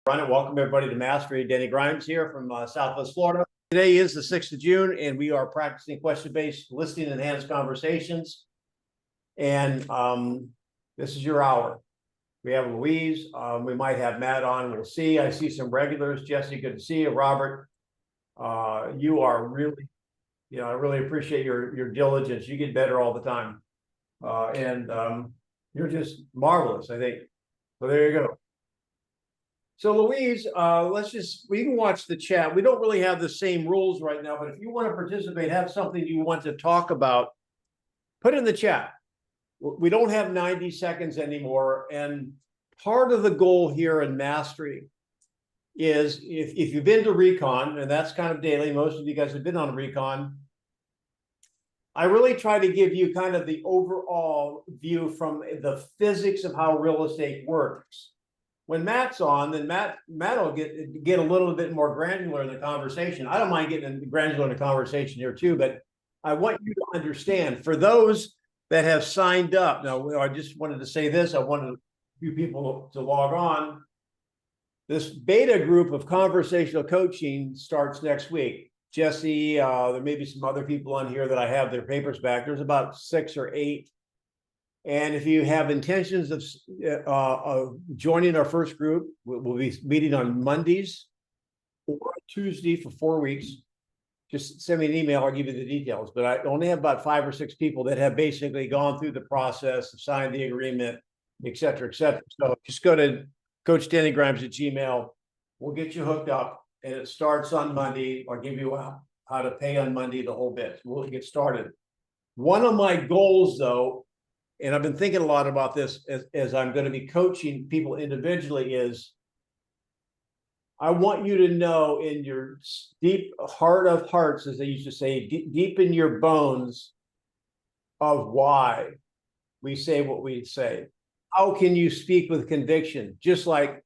Run it. Welcome everybody to Mastery. Denny Grimes here from Southwest Florida. Today is the 6th of June, and we are practicing question-based listening enhanced conversations. And this is your hour. We have Louise. We might have Matt on. We'll see. I see some regulars. Jesse, good to see you. Robert, you are really, I really appreciate your diligence. You get better all the time. And you're just marvelous, I think. So there you go. So Louise, we can watch the chat. We don't really have the same rules right now, but if you want to participate, have something you want to talk about, put in the chat. We don't have 90 seconds anymore. And part of the goal here in Mastery is if you've been to recon, and that's kind of daily, most of you guys have been on recon, I really try to give you kind of the overall view from the physics of how real estate works. When Matt's on, then Matt will get a little bit more granular in the conversation. I don't mind getting granular in the conversation here too, but I want you to understand, for those that have signed up, now I just wanted to say this, I wanted a few people to log on. This beta group of conversational coaching starts next week. Jesse, there may be some other people on here that I have their papers back. There's about 6 or 8. And if you have intentions of joining our first group, we'll be meeting on Mondays or Tuesday for 4 weeks. Just send me an email, I'll give you the details. But I only have about 5 or 6 people that have basically gone through the process, signed the agreement, et cetera, et cetera. So just go to Coach Denny Grimes at Gmail. We'll get you hooked up, and it starts on Monday. I'll give you how to pay on Monday, the whole bit. We'll get started. One of my goals, though, and I've been thinking a lot about this as I'm going to be coaching people individually, is I want you to know in your deep heart of hearts, as they used to say, deep in your bones, of why we say what we say. How can you speak with conviction? Just like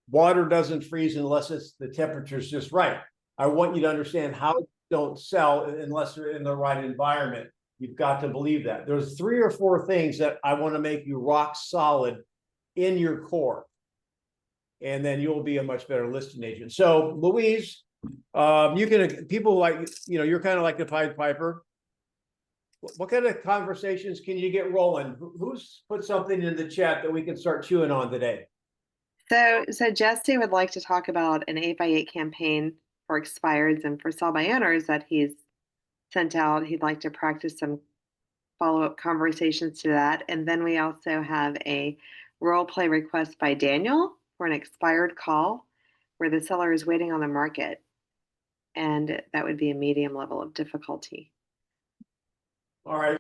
water doesn't freeze unless the temperature's just right. I want you to understand how don't sell unless they're in the right environment. You've got to believe that. There's 3 or 4 things that I want to make you rock solid in your core. And then you'll be a much better listing agent. So Louise, people like, you're kind of like the Pied Piper. What kind of conversations can you get rolling? Who's put something in the chat that we can start chewing on today? So Jesse would like to talk about an 8x8 campaign for expireds and for sell by owners that he's sent out. He'd like to practice some follow-up conversations to that. And then we also have a role play request by Daniel for an expired call where the seller is waiting on the market. And that would be a medium level of difficulty. All right,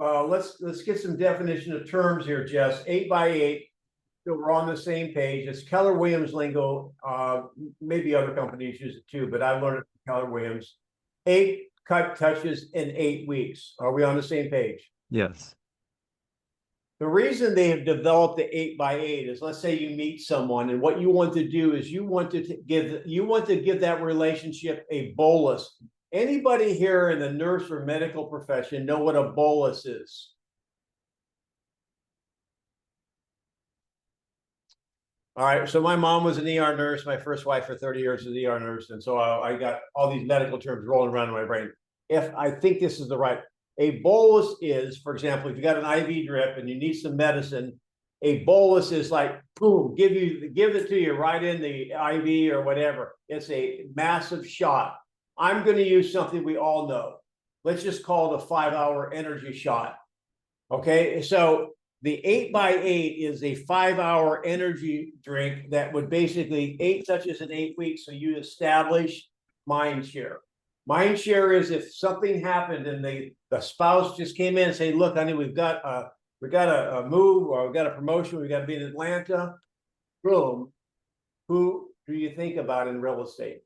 so let's get some definition of terms here, Jess. 8x8, so we're on the same page. It's Keller Williams lingo. Maybe other companies use it too, but I learned it from Keller Williams. 8 cut touches in 8 weeks. Are we on the same page? Yes. The reason they have developed the 8x8 is, let's say you meet someone, and what you want to do is you want to give that relationship a bolus. Anybody here in the nurse or medical profession know what a bolus is? All right, so my mom was an ER nurse. My first wife for 30 years was an ER nurse. And so I got all these medical terms rolling around in my brain. If I think this is a bolus is, for example, if you got an IV drip and you need some medicine, a bolus is like, boom, give it to you right in the IV or whatever. It's a massive shot. I'm going to use something we all know. Let's just call it a 5-hour energy shot. Okay, so the 8x8 is a 5-hour energy drink that would basically 8 touches in 8 weeks. So you establish mind share. Mind share is if something happened and the spouse just came in and say, look, honey, we've got a move, or we've got a promotion, we've got to be in Atlanta. Boom. Who do you think about in real estate?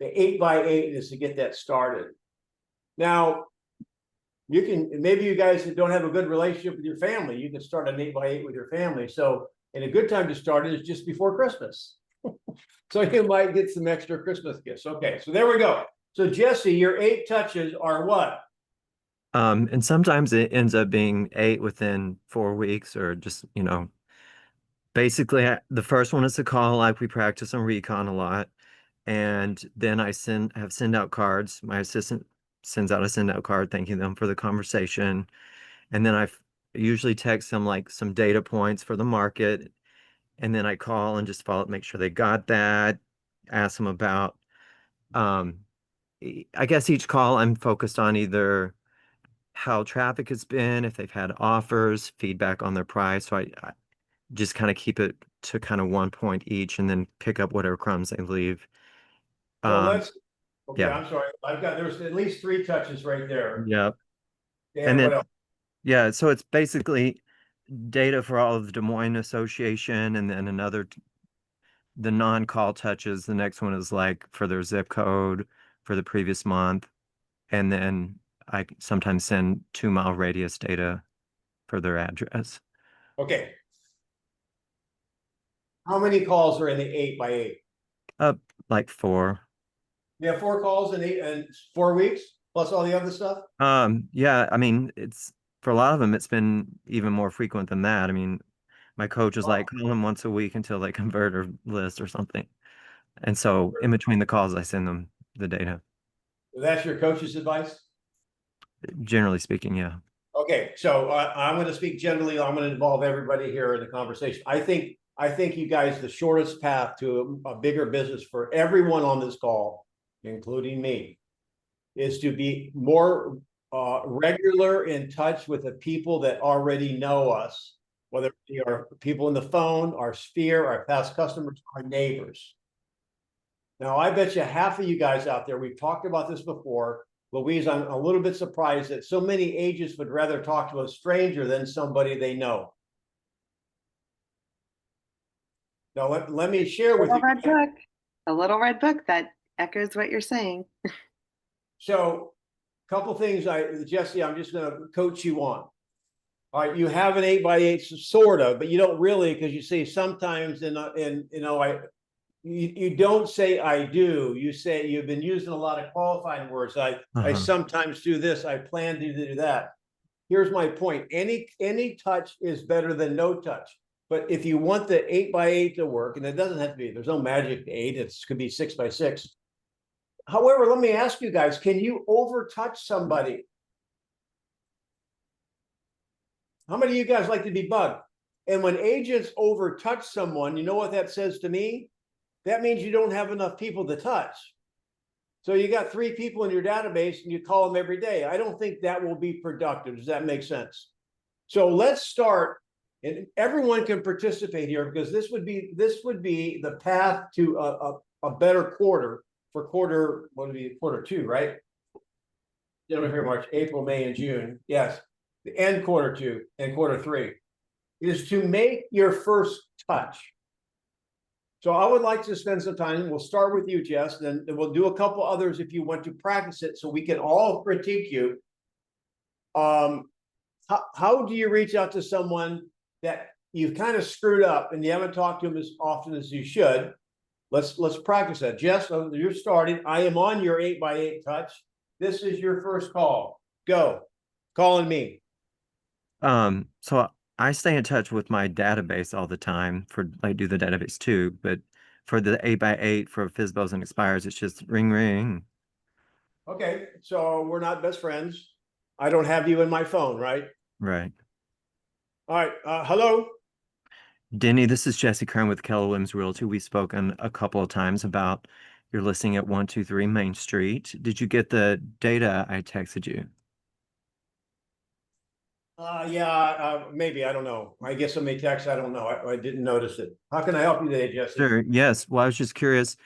The 8x8 is to get that started. Now, maybe you guys don't have a good relationship with your family. You can start an 8x8 with your family. So, and a good time to start it is just before Christmas. So you might get some extra Christmas gifts. Okay, so there we go. So Jesse, your 8 touches are what? And sometimes it ends up being 8 within 4 weeks, or just, Basically, the first one is a call, like we practice on recon a lot. And then I send out cards. My assistant sends out a send out card thanking them for the conversation. And then usually text them like some data points for the market. And then I call and just follow up, make sure they got that, ask them about um I guess each call I'm focused on either how traffic has been, if they've had offers, feedback on their price. So I just kind of keep it to kind of one point each and then pick up whatever crumbs they leave. So Um, okay, yeah, I'm sorry. There's at least three touches right there. yeah. And And what then, else? yeah, so it's basically data for all of the Des Moines Association, and then the non-call touches. The next one is like for their zip code for the previous month. And then I sometimes send 2 mile radius data for their address. Okay. How many calls are in the 8x8? Up like 4. You have 4 calls in 4 weeks, plus all the other stuff? Yeah, I mean, it's for a lot of them, it's been even more frequent than that. I mean, my coach is Wow. like, call them once a week until they convert or list or something. And so in between the calls, I send them the data. That's your coach's advice? Generally speaking, yeah. Okay, so I'm going to speak generally. I'm going to involve everybody here in the conversation. I think you guys, the shortest path to a bigger business for everyone on this call, including me, is to be more regular in touch with the people that already know us, whether they are people in the phone, our sphere, our past customers, our neighbors. Now, I bet you half of you guys out there, we've talked about this before. Louise, I'm a little bit surprised that so many agents would rather talk to a stranger than somebody they know. Now, let me share with Little you. red book, a little red book that echoes what you're saying. So, a couple things, Jesse, I'm just going to coach you on. All right, you have an 8x8, sort of, but you don't really, because you say sometimes, you don't say I do. You say you've been using a lot of qualifying words. I Uh-huh. sometimes do this. I plan to do that. Here's my point. Any touch is better than no touch. But if you want the 8x8 to work, and it doesn't have to be, there's no magic to 8. It could be 6x6. However, let me ask you guys: can you overtouch somebody? How many of you guys like to be bugged? And when agents overtouch someone, you know what that says to me? That means you don't have enough people to touch. So you got 3 people in your database and you call them every day. I don't think that will be productive. Does that make sense? So let's start, and everyone can participate here because this would be the path to a better quarter for what would be quarter 2, right? January, March, April, May, and June. Yes, the end quarter 2 and quarter 3 is to make your first touch. So I would like to spend some time. We'll start with you, Jess, and we'll do a couple others if you want to practice it so we can all critique you. How do you reach out to someone that you've kind of screwed up and you haven't talked to them as often as you should? Let's practice that. Jess, you're starting. I am on your 8x8 touch. This is your first call. Go. Calling me. So I stay in touch with my database all the time I do the database too, but for the 8x8 for FSBOs and expires, it's just ring ring. Okay, so we're not best friends. I don't have you in my phone, right? Right. All right. Hello. Denny, this is Jesse Kern with Keller Williams Realty. We've spoken a couple of times about your listing at 123 Main Street. Did you get the data I texted you? Yeah, maybe. I don't know. I guess somebody text. I don't know. I didn't notice it. How can I help you today, Jesse? Sure. Yes. Well, I was just curious.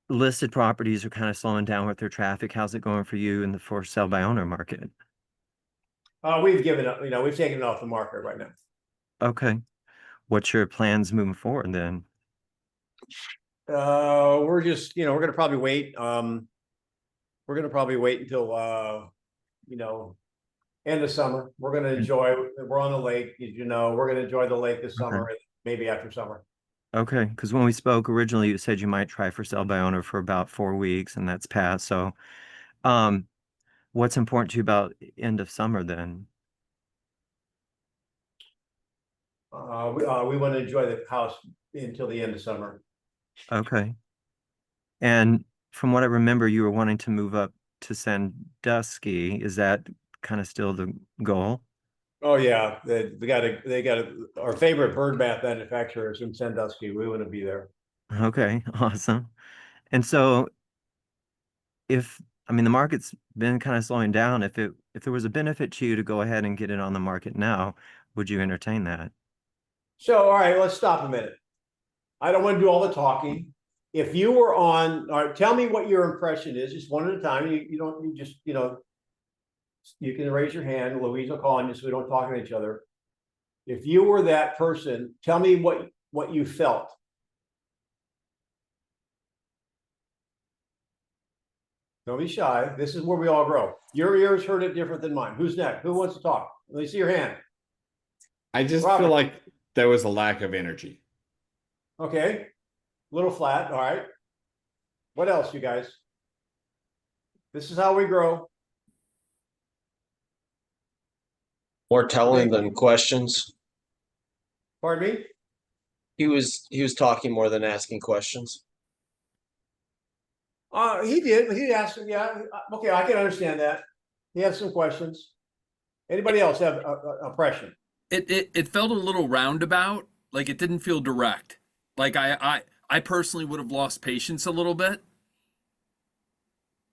Listed properties are kind of slowing down with their traffic. How's it going for you in the for sale by owner market? We've given up. We've taken it off the market right now. Okay. What's your plans moving forward then? We're just, we're gonna probably wait. We're gonna probably wait until you know, end of summer. We're gonna enjoy. We're on the lake, as you know. We're gonna enjoy the lake this Okay. summer, and maybe after summer. Okay. Because when we spoke originally, you said you might try for sale by owner for about 4 weeks, and that's passed. So, um, what's important to you about end of summer then? We want to enjoy the house until the end of summer. Okay. And from what I remember, you were wanting to move up to Sandusky. Is that kind of still the goal? Oh, yeah, they got our favorite bird bath manufacturer is in Sandusky. We want to be there. Okay, awesome. And so if, I mean, the market's been kind of slowing down. If there was a benefit to you to go ahead and get it on the market now, would you entertain that? So, all right, let's stop a minute. I don't want to do all the talking. If you were on, all right, tell me what your impression is, just one at a time. You don't, you just, you can raise your hand. Louise will call on you so we don't talk to each other. If you were that person, tell me what you felt. Don't be shy. This is where we all grow. Your ears heard it different than mine. Who's next? Who wants to talk? Let me see your hand. I just Robert. feel like there was a lack of energy. Okay. A little flat. All right. What else, you guys? This is how we grow. More telling than questions. Pardon me? He was talking more than asking questions. He did. He asked. Yeah. Okay. I can understand that. He has some questions. Anybody else have a impression? It felt a little roundabout, like it didn't feel direct. Like I personally would have lost patience a little bit.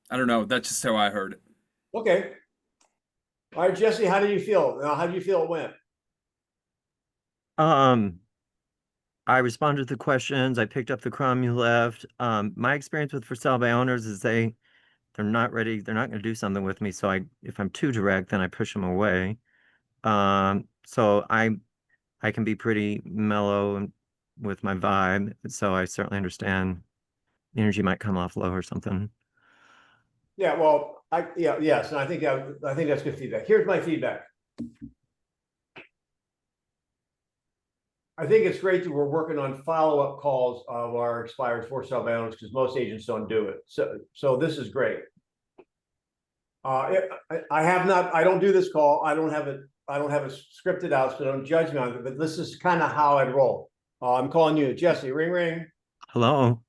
I don't know. That's just how I heard it. Okay. All right, Jesse, how do you feel? How do you feel it went? I responded to the questions. I picked up the crumb you left. My experience with for sale by owners is they're not ready. They're not going to do something with me. So if I'm too direct, then I push them away. So I can be pretty mellow with my vibe. So I certainly understand the energy might come off low or something. Yeah, well, yes, and I think that's good feedback. Here's my feedback. I think it's great that we're working on follow-up calls of our expired for sale by owners because most agents don't do it. So this is great. I don't do this call. I don't have it scripted out, so don't judge me on it, but this is kind of how I'd roll. I'm calling you, Jesse. Ring, ring. Hello.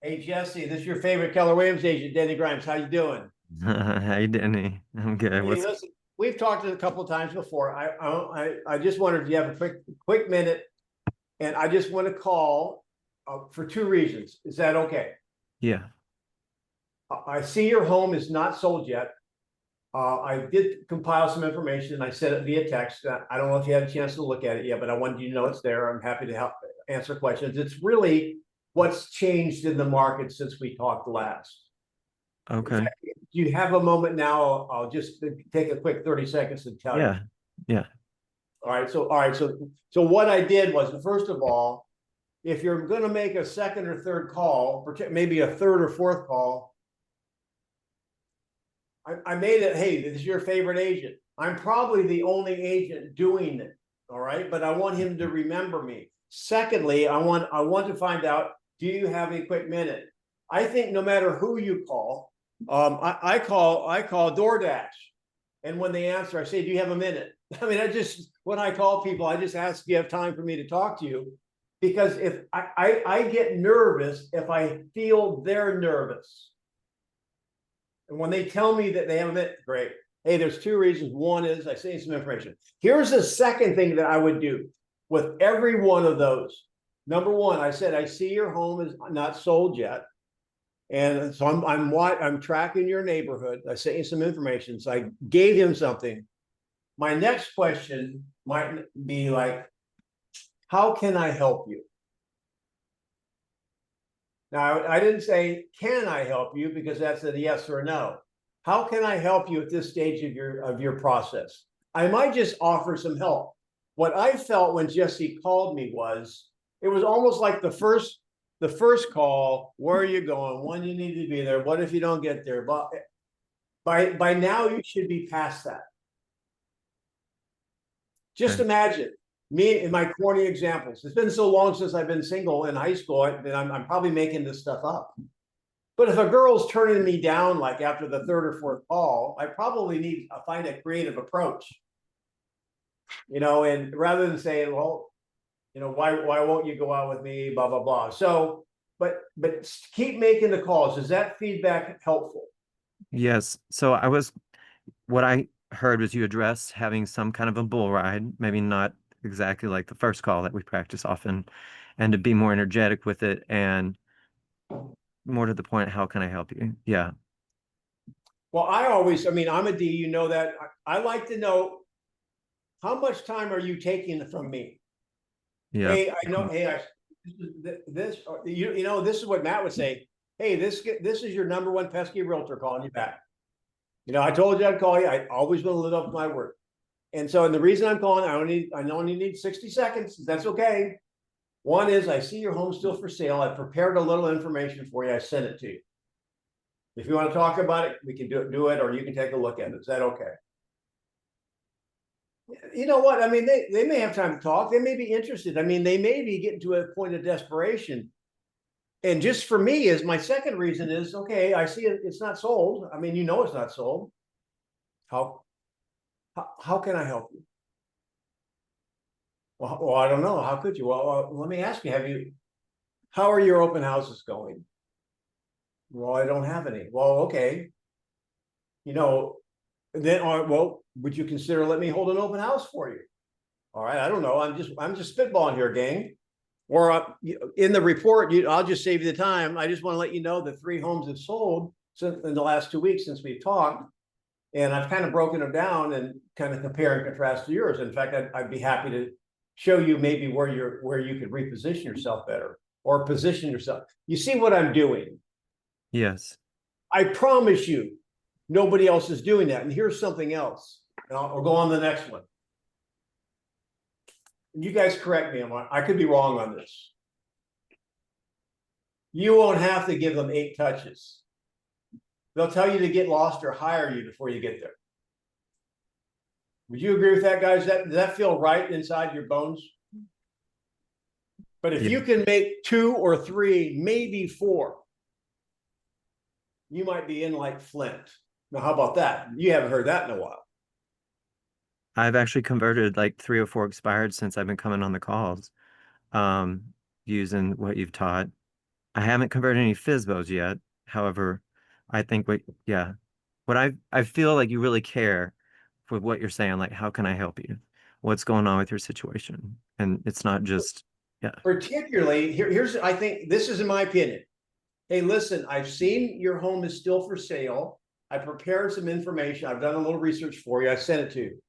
Hey, Jesse, this is your favorite Keller Williams agent, Denny Grimes. How you doing? Hey, Denny. I'm good. Hey, listen, we've talked a couple of times before. I just wondered if you have a quick minute, and I just want to call for two reasons. Is that okay? Yeah. I see your home is not sold yet. I did compile some information and I sent it via text. I don't know if you had a chance to look at it yet, but I wanted you to know it's there. I'm happy to help answer questions. It's really what's changed in the market since we talked last. Okay. Do you have a moment now? I'll just take a quick 30 seconds to tell you. Yeah. All right. So what I did was, first of all, if you're going to make a second or third call, maybe a third or fourth call, I made it, hey, this is your favorite agent. I'm probably the only agent doing it. All right. But I want him to remember me. Secondly, I want to find out, do you have a quick minute? I think no matter who you call, I call DoorDash. And when they answer, I say, do you have a minute? I mean, when I call people, I just ask, do you have time for me to talk to you? Because if I get nervous if I feel they're nervous. And when they tell me that they have a minute, great. Hey, there's two reasons. One is I sent you some information. Here's the second thing that I would do with every one of those. Number one, I said, I see your home is not sold yet. And so I'm tracking your neighborhood. I sent you some information. So I gave him something. My next question might be like, how can I help you? Now, I didn't say, can I help you? Because that's a yes or no. How can I help you at this stage of your process? I might just offer some help. What I felt when Jesse called me was, it was almost like the first call, where are you going? When you need to be there? What if you don't get there? But by now you should be past that. Just imagine me in my corny examples. It's been so long since I've been single in high school that I'm probably making this stuff up. But if a girl's turning me down, like after the third or fourth call, I probably need to find a creative approach. And rather than saying, well, You know, why won't you go out with me? Blah, blah, blah. So, but keep making the calls. Is that feedback helpful? Yes. So what I heard was you addressed having some kind of a bull ride, maybe not exactly like the first call that we practice often, and to be more energetic with it and more to the point, how can I help you? Yeah. Well, I mean, I'm a D, you know that. I like to know, how much time are you taking from me? Yeah. Hey, I know, hey, you know, this is what Matt would say. Hey, this is your number one pesky realtor calling you back. You know, I told you I'd call you. I always want to live up to my word. And so, and the reason I'm calling, I only need 60 seconds. That's okay. One is, I see your home still for sale. I prepared a little information for you. I sent it to you. If you want to talk about it, we can do it, or you can take a look at it. Is that okay? You know what? I mean, they may have time to talk. They may be interested. I mean, they may be getting to a point of desperation. And just for me, is my second reason is, okay, I see it's not sold. I mean, you know, it's not sold. How can I help you? Well, I don't know. How could you? Well, let me ask you, how are your open houses going? Well, I don't have any. Well, okay. You know, then, well, would you consider let me hold an open house for you? All right, I don't know. I'm just spitballing here, gang. Or in the report, I'll just save you the time. I just want to let you know that 3 homes have sold in the last 2 weeks since we've talked. And I've kind of broken them down and kind of compare and contrast to yours. In fact, I'd be happy to show you maybe where you could reposition yourself better or position yourself. You see what I'm doing? Yes. I promise you, nobody else is doing that. And here's something else. And I'll go on the next one. And you guys correct me. I could be wrong on this. You won't have to give them 8 touches. They'll tell you to get lost or hire you before you get there. Would you agree with that, guys? Does that feel right inside your bones? But if you can make 2 or 3, maybe 4, you might be in like Flint. Now, how about that? You haven't heard that in a while. I've actually converted like 3 or 4 expired since I've been coming on the calls, using what you've taught. I haven't converted any FSBOs yet. However, I think I feel like you really care for what you're saying. Like, how can I help you? What's going on with your situation? And it's not just, yeah. Particularly, here's, I think this is in my opinion. Hey, listen, I've seen your home is still for sale. I prepared some information. I've done a little research for you. I sent it to you.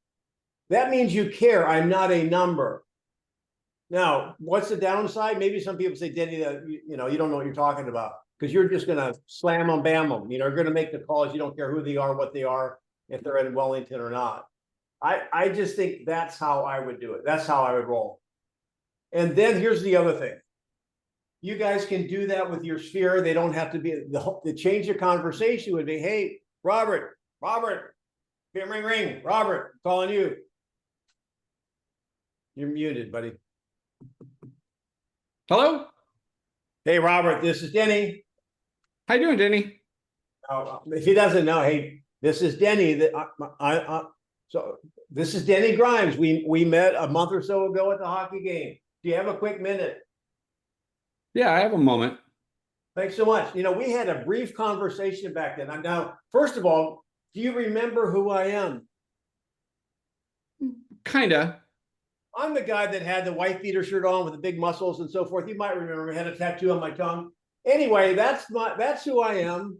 That means you care. I'm not a number. Now, what's the downside? Maybe some people say, Denny, you know, you don't know what you're talking about because you're just going to slam them, bam them. You know, you're going to make the calls. You don't care who they are, what they are, if they're in Wellington or not. I just think that's how I would do it. That's how I would roll. And then here's the other thing. You guys can do that with your sphere. They don't have to be, the change of conversation would be, hey, Robert, ring, ring, ring, Robert, I'm calling you. You're muted, buddy. Hello? Hey, Robert, this is Denny. How you doing, Denny? If he doesn't know, hey, this is Denny. So this is Denny Grimes. We met a month or so ago at the hockey game. Do you have a quick minute? Yeah, I have a moment. Thanks so much. You know, we had a brief conversation back then. Now, first of all, do you remember who I am? Kinda. I'm the guy that had the white beater shirt on with the big muscles and so forth. You might remember I had a tattoo on my tongue. Anyway, that's who I am.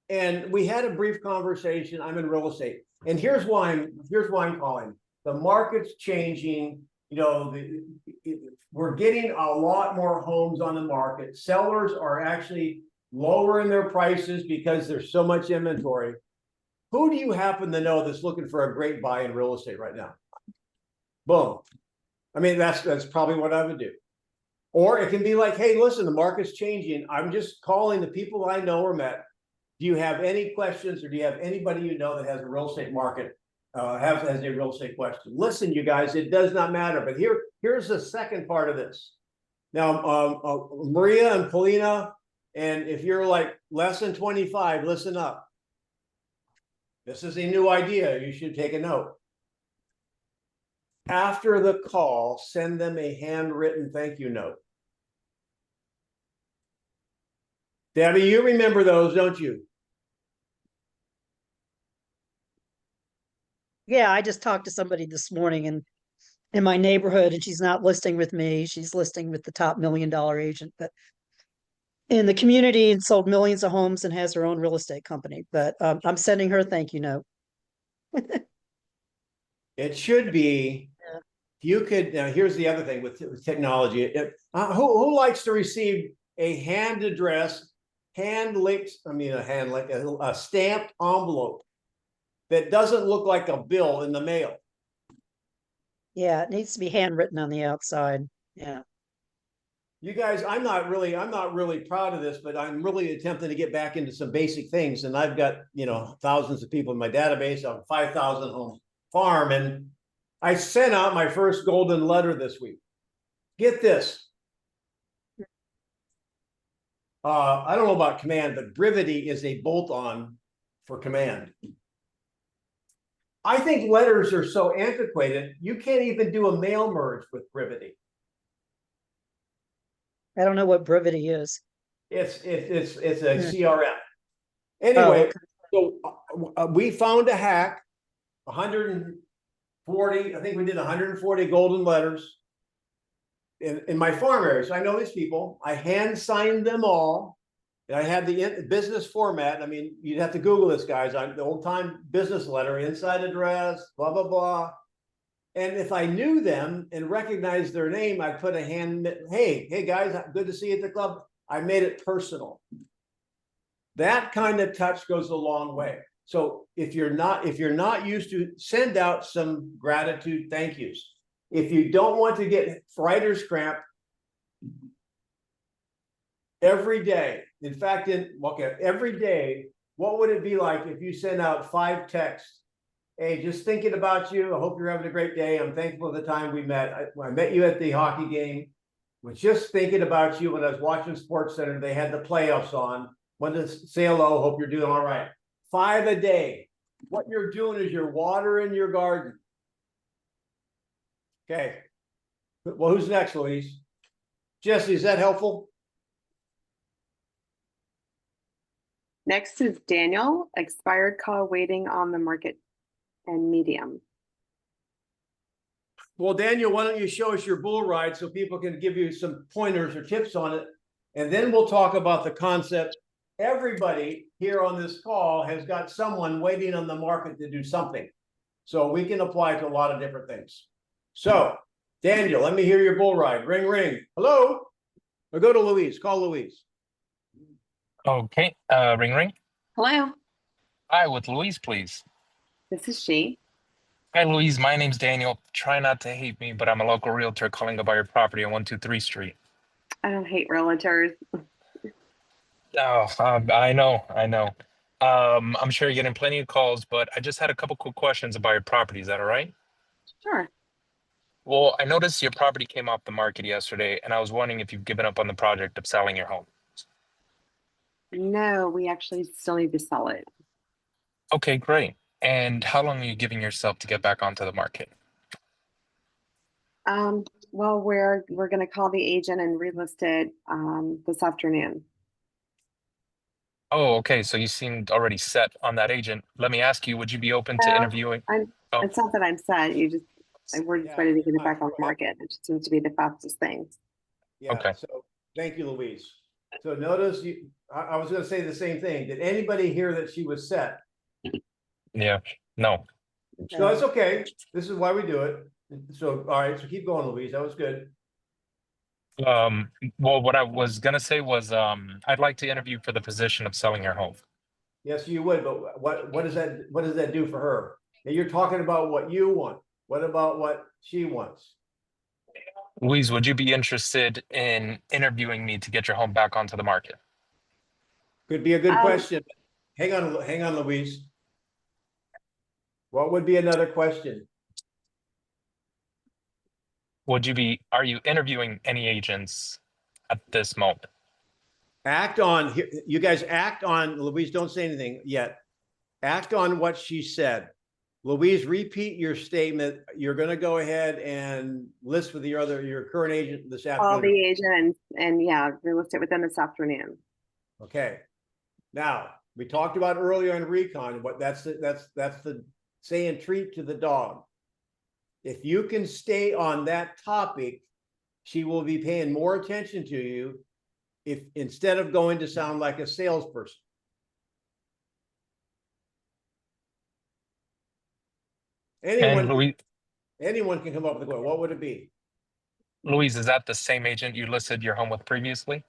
And we had a brief conversation. I'm in real estate. And here's why I'm calling. The market's changing. You know, we're getting a lot more homes on the market. Sellers are actually lowering their prices because there's so much inventory. Who do you happen to know that's looking for a great buy in real estate right now? Boom. I mean, that's probably what I would do. Or it can be like, hey, listen, the market's changing. I'm just calling the people I know or met. Do you have any questions, or do you have anybody you know that has a real estate market, has a real estate question? Listen, you guys, it does not matter. But here's the second part of this. Now, Maria and Polina, and if you're like less than 25, listen up. This is a new idea. You should take a note. After the call, send them a handwritten thank you note. Debbie, you remember those, don't you? Yeah, I just talked to somebody this morning in my neighborhood, and she's not listing with me. She's listing with the top $1 million agent, but in the community and sold millions of homes and has her own real estate company. But I'm sending her a thank you note. It should be. Yeah. You could. Now, here's the other thing with technology. Who likes to receive a hand addressed, hand licked? I mean, a stamped envelope that doesn't look like a bill in the mail. Yeah, it needs to be handwritten on the outside. Yeah. You guys, I'm not really proud of this, but I'm really attempting to get back into some basic things. And I've got, thousands of people in my database on 5,000 home farm. And I sent out my first golden letter this week. Get this. I don't know about command, but brevity is a bolt-on for command. I think letters are so antiquated, you can't even do a mail merge with brevity. I don't know what brevity is. It's a CRM. Anyway, so we found a hack, 140, I think we did 140 golden letters in my farm area. So I know these people. I hand signed them all. And I had the business format. I mean, you'd have to Google this, guys. I'm the old time business letter, inside address, blah, blah, blah. And if I knew them and recognized their name, I'd put a hand, hey guys, good to see you at the club. I made it personal. That kind of touch goes a long way. So if you're not used to, send out some gratitude thank yous. If you don't want to get writer's cramp, every day, in fact, every day, what would it be like if you send out 5 texts? Hey, just thinking about you. I hope you're having a great day. I'm thankful for the time we met. I met you at the hockey game. Was just thinking about you when I was watching Sports Center. They had the playoffs on. Wanted to say hello. Hope you're doing all right. 5 a day. What you're doing is you're watering your garden. Okay. Well, who's next, Louise? Jesse, is that helpful? Next is Daniel, expired call waiting on the market and medium. Well, Daniel, why don't you show us your bull ride so people can give you some pointers or tips on it? And then we'll talk about the concept. Everybody here on this call has got someone waiting on the market to do something. So we can apply to a lot of different things. So, Daniel, let me hear your bull ride. Ring, ring. Hello? Or go to Louise. Call Louise. Okay, ring ring. Hello, Hi, with Louise, please. this is she. Hi, Louise. My name's Daniel. Try not to hate me, but I'm a local realtor calling about your property on 123 Street. I don't hate realtors. Oh, I know. I'm sure you're getting plenty of calls, but I just had a couple quick questions about your property. Is that all right? Sure. Well, I noticed your property came off the market yesterday, and I was wondering if you've given up on the project of selling your home. No, we actually still need to sell it. Okay, great. And how long are you giving yourself to get back onto the market? Well, we're gonna call the agent and relist it this afternoon. Oh, okay. So you seemed already set on that agent. Let me ask you, would you be open to No, interviewing? Oh. It's not that I'm set. We're just Yeah, ready to get it back on go the ahead. market. It just seems to be the fastest thing. Yeah, Okay. so thank you, Louise. So notice I was going to say the same thing. Did anybody hear that she was set? Yeah, no. No, it's okay. This is why we do it. So, all right, so keep going, Louise. That was good. Well, what I was gonna say was, I'd like to interview for the position of selling your home. Yes, you would, but what does that do for her? Now, you're talking about what you want. What about what she wants? Louise, would you be interested in interviewing me to get your home back onto the market? Could be a good question. Hang on, Louise. What would be another question? Are you interviewing any agents at this moment? You guys act on, Louise, don't say anything yet. Act on what she said. Louise, repeat your statement. You're gonna go ahead and list with your current agent this Call afternoon. the agent and yeah, we list it with them this afternoon. Okay. Now, we talked about earlier in recon, what that's the saying treat to the dog. If you can stay on that topic, she will be paying more attention to you if instead of going to sound like a salesperson. And Anyone can come up with a quote. What would it be? Louise, is that the same agent you listed your home with previously?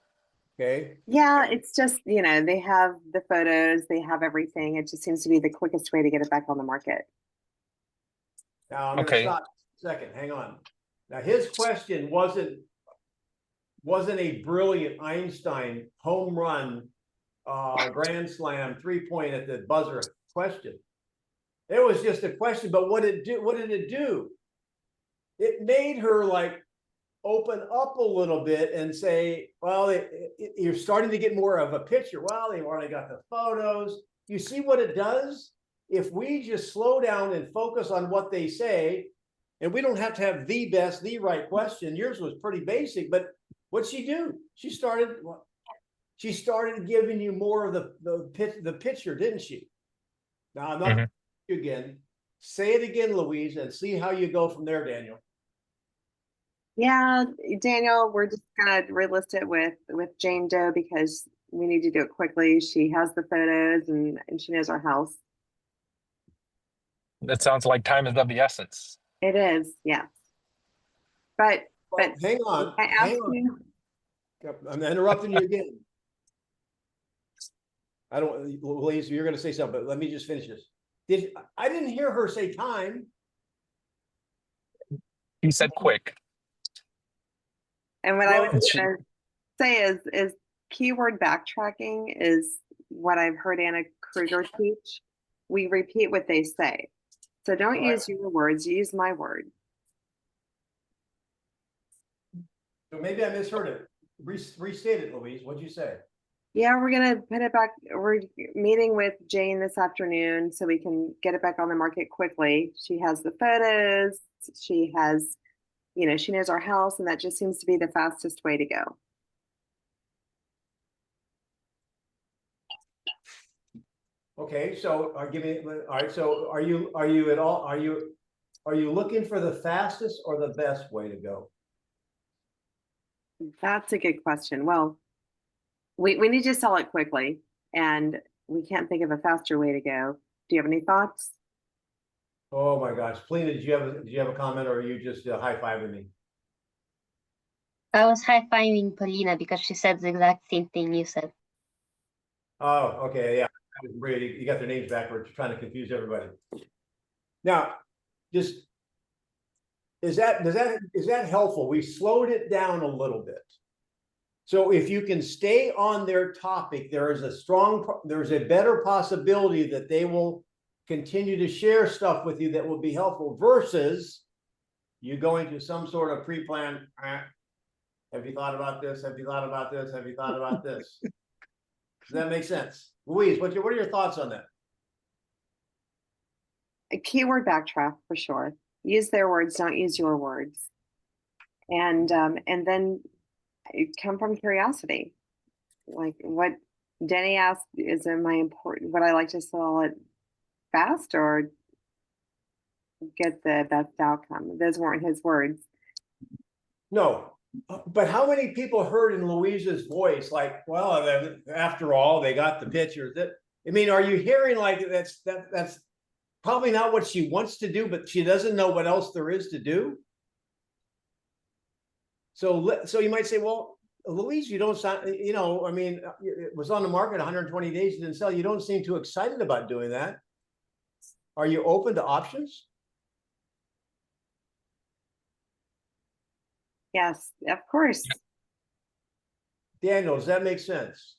Okay. Yeah, it's just, they have the photos, they have everything. It just seems to be the quickest way to get it back on the market. Now I'm Okay. gonna stop a second. Hang on. Now his question wasn't a brilliant Einstein home run, grand slam 3-point at the buzzer question. It was just a question, but what did it do? It made her like open up a little bit and say, well, you're starting to get more of a picture. Well, they've already got the photos. You see what it does? If we just slow down and focus on what they say, and we don't have to have the right question. Yours was pretty basic, but what'd she do? She started giving you more of the picture, didn't she? Now I'm not again. Say it again, Louise, and see how you go from there, Daniel. Yeah, Daniel, we're just gonna relist it with Jane Doe because we need to do it quickly. She has the photos and she knows our house. That sounds like time is of the essence. It is, yes. But hang on. I asked you. I'm interrupting you again. I don't, Louise, you're going to say something, but let me just finish this. I didn't hear her say time. He said quick. And what I was going to say is keyword backtracking is what I've heard Anna Kruger teach. We repeat what they say. So don't use your words, use my word. So maybe I misheard it. Restate it, Louise. What'd you say? Yeah, we're gonna put it back. We're meeting with Jane this afternoon so we can get it back on the market quickly. She has the photos. She has, she knows our house, and that just seems to be the fastest way to go. Okay, so give me. All right, so are you looking for the fastest or the best way to go? That's a good question. Well, we need to sell it quickly, and we can't think of a faster way to go. Do you have any thoughts? Oh my gosh, Polina, did you have a comment, or are you just high-fiving me? I was high-fiving Polina because she said the exact same thing you said. Oh, okay, yeah. You got their names backwards, trying to confuse everybody. Now, is that helpful? We slowed it down a little bit. So if you can stay on their topic, there's a better possibility that they will continue to share stuff with you that will be helpful versus you going to some sort of pre-planned, have you thought about this? Have you thought about this? Have you thought about this? Does that make sense? Louise, what are your thoughts on that? A keyword backtrack for sure. Use their words, don't use your words. And then come from curiosity. Like what Denny asked, is it my important, would I like to sell it fast or get the best outcome? Those weren't his words. No, but how many people heard in Louise's voice, like, well, after all, they got the pictures. Are you hearing like that's probably not what she wants to do, but she doesn't know what else there is to do? So you might say, well, Louise, you don't sound, it was on the market 120 days, you didn't sell. You don't seem too excited about doing that. Are you open to options? Yes, of course. Daniel, does that make sense?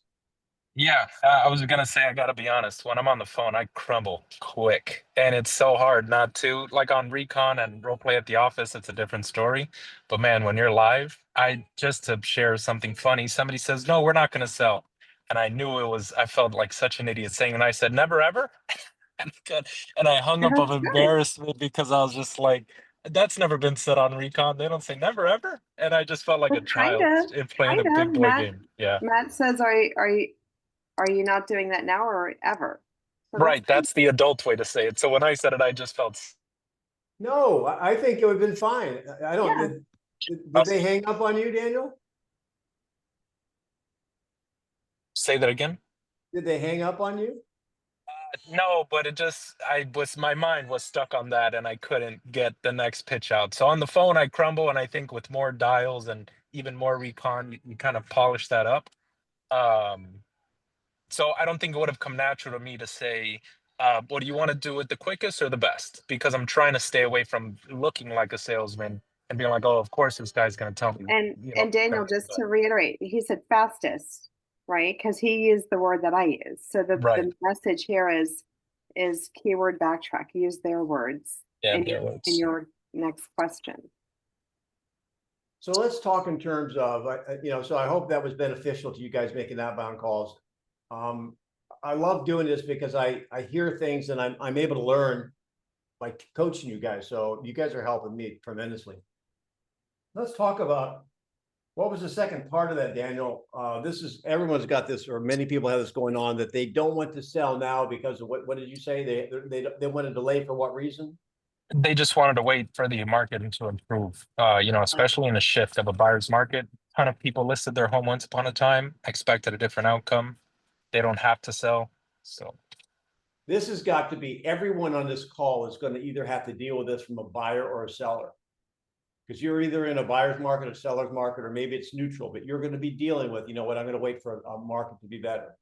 Yeah, I was gonna say, I gotta be honest, when I'm on the phone, I crumble quick. And it's so hard not to. Like on recon and roleplay at the office, it's a different story. But man, when you're live, just to share something funny, somebody says, no, we're not gonna sell. And I felt like such an idiot saying, and I said, never ever. And good. And I hung up of That's good. embarrassment because I was just like, that's never been said on recon. They don't say never ever. And I just felt like Well, a child playing a big boy game. Yeah. Matt says, are you not doing that now or ever? So Right. That's the adult way to say it. So when I said it, I just felt No, I think it would have been fine. I don't, Yeah. did they hang up on you, Daniel? say that again. Did they hang up on you? No, but my mind was stuck on that and I couldn't get the next pitch out. So on the phone, I crumble. And I think with more dials and even more recon, you kind of polish that up. So I don't think it would have come natural to me to say, what do you want to do with the quickest or the best? Because I'm trying to stay away from looking like a salesman and being like, oh, of course this guy's going to tell me. And Daniel, just to reiterate, he said fastest, right? Because he used the word that I use. So the Right. message here is keyword backtrack. Use their words Yeah, in their your, words. in your next question. So let's talk in terms of, so I hope that was beneficial to you guys making outbound calls. I love doing this because I hear things and I'm able to learn by coaching you guys. So you guys are helping me tremendously. Let's talk about what was the second part of that, Daniel. Everyone's got this, or many people have this going on, that they don't want to sell now because of what did you say? They want to delay for what reason? They just wanted to wait for the market to improve, especially in a shift of a buyer's market. A ton of people listed their home once upon a time, expected a different outcome. They don't have to sell. So This has got to be, everyone on this call is going to either have to deal with this from a buyer or a seller. Because you're either in a buyer's market or seller's market, or maybe it's neutral, but you're going to be dealing with, I'm going to wait for a market to be better.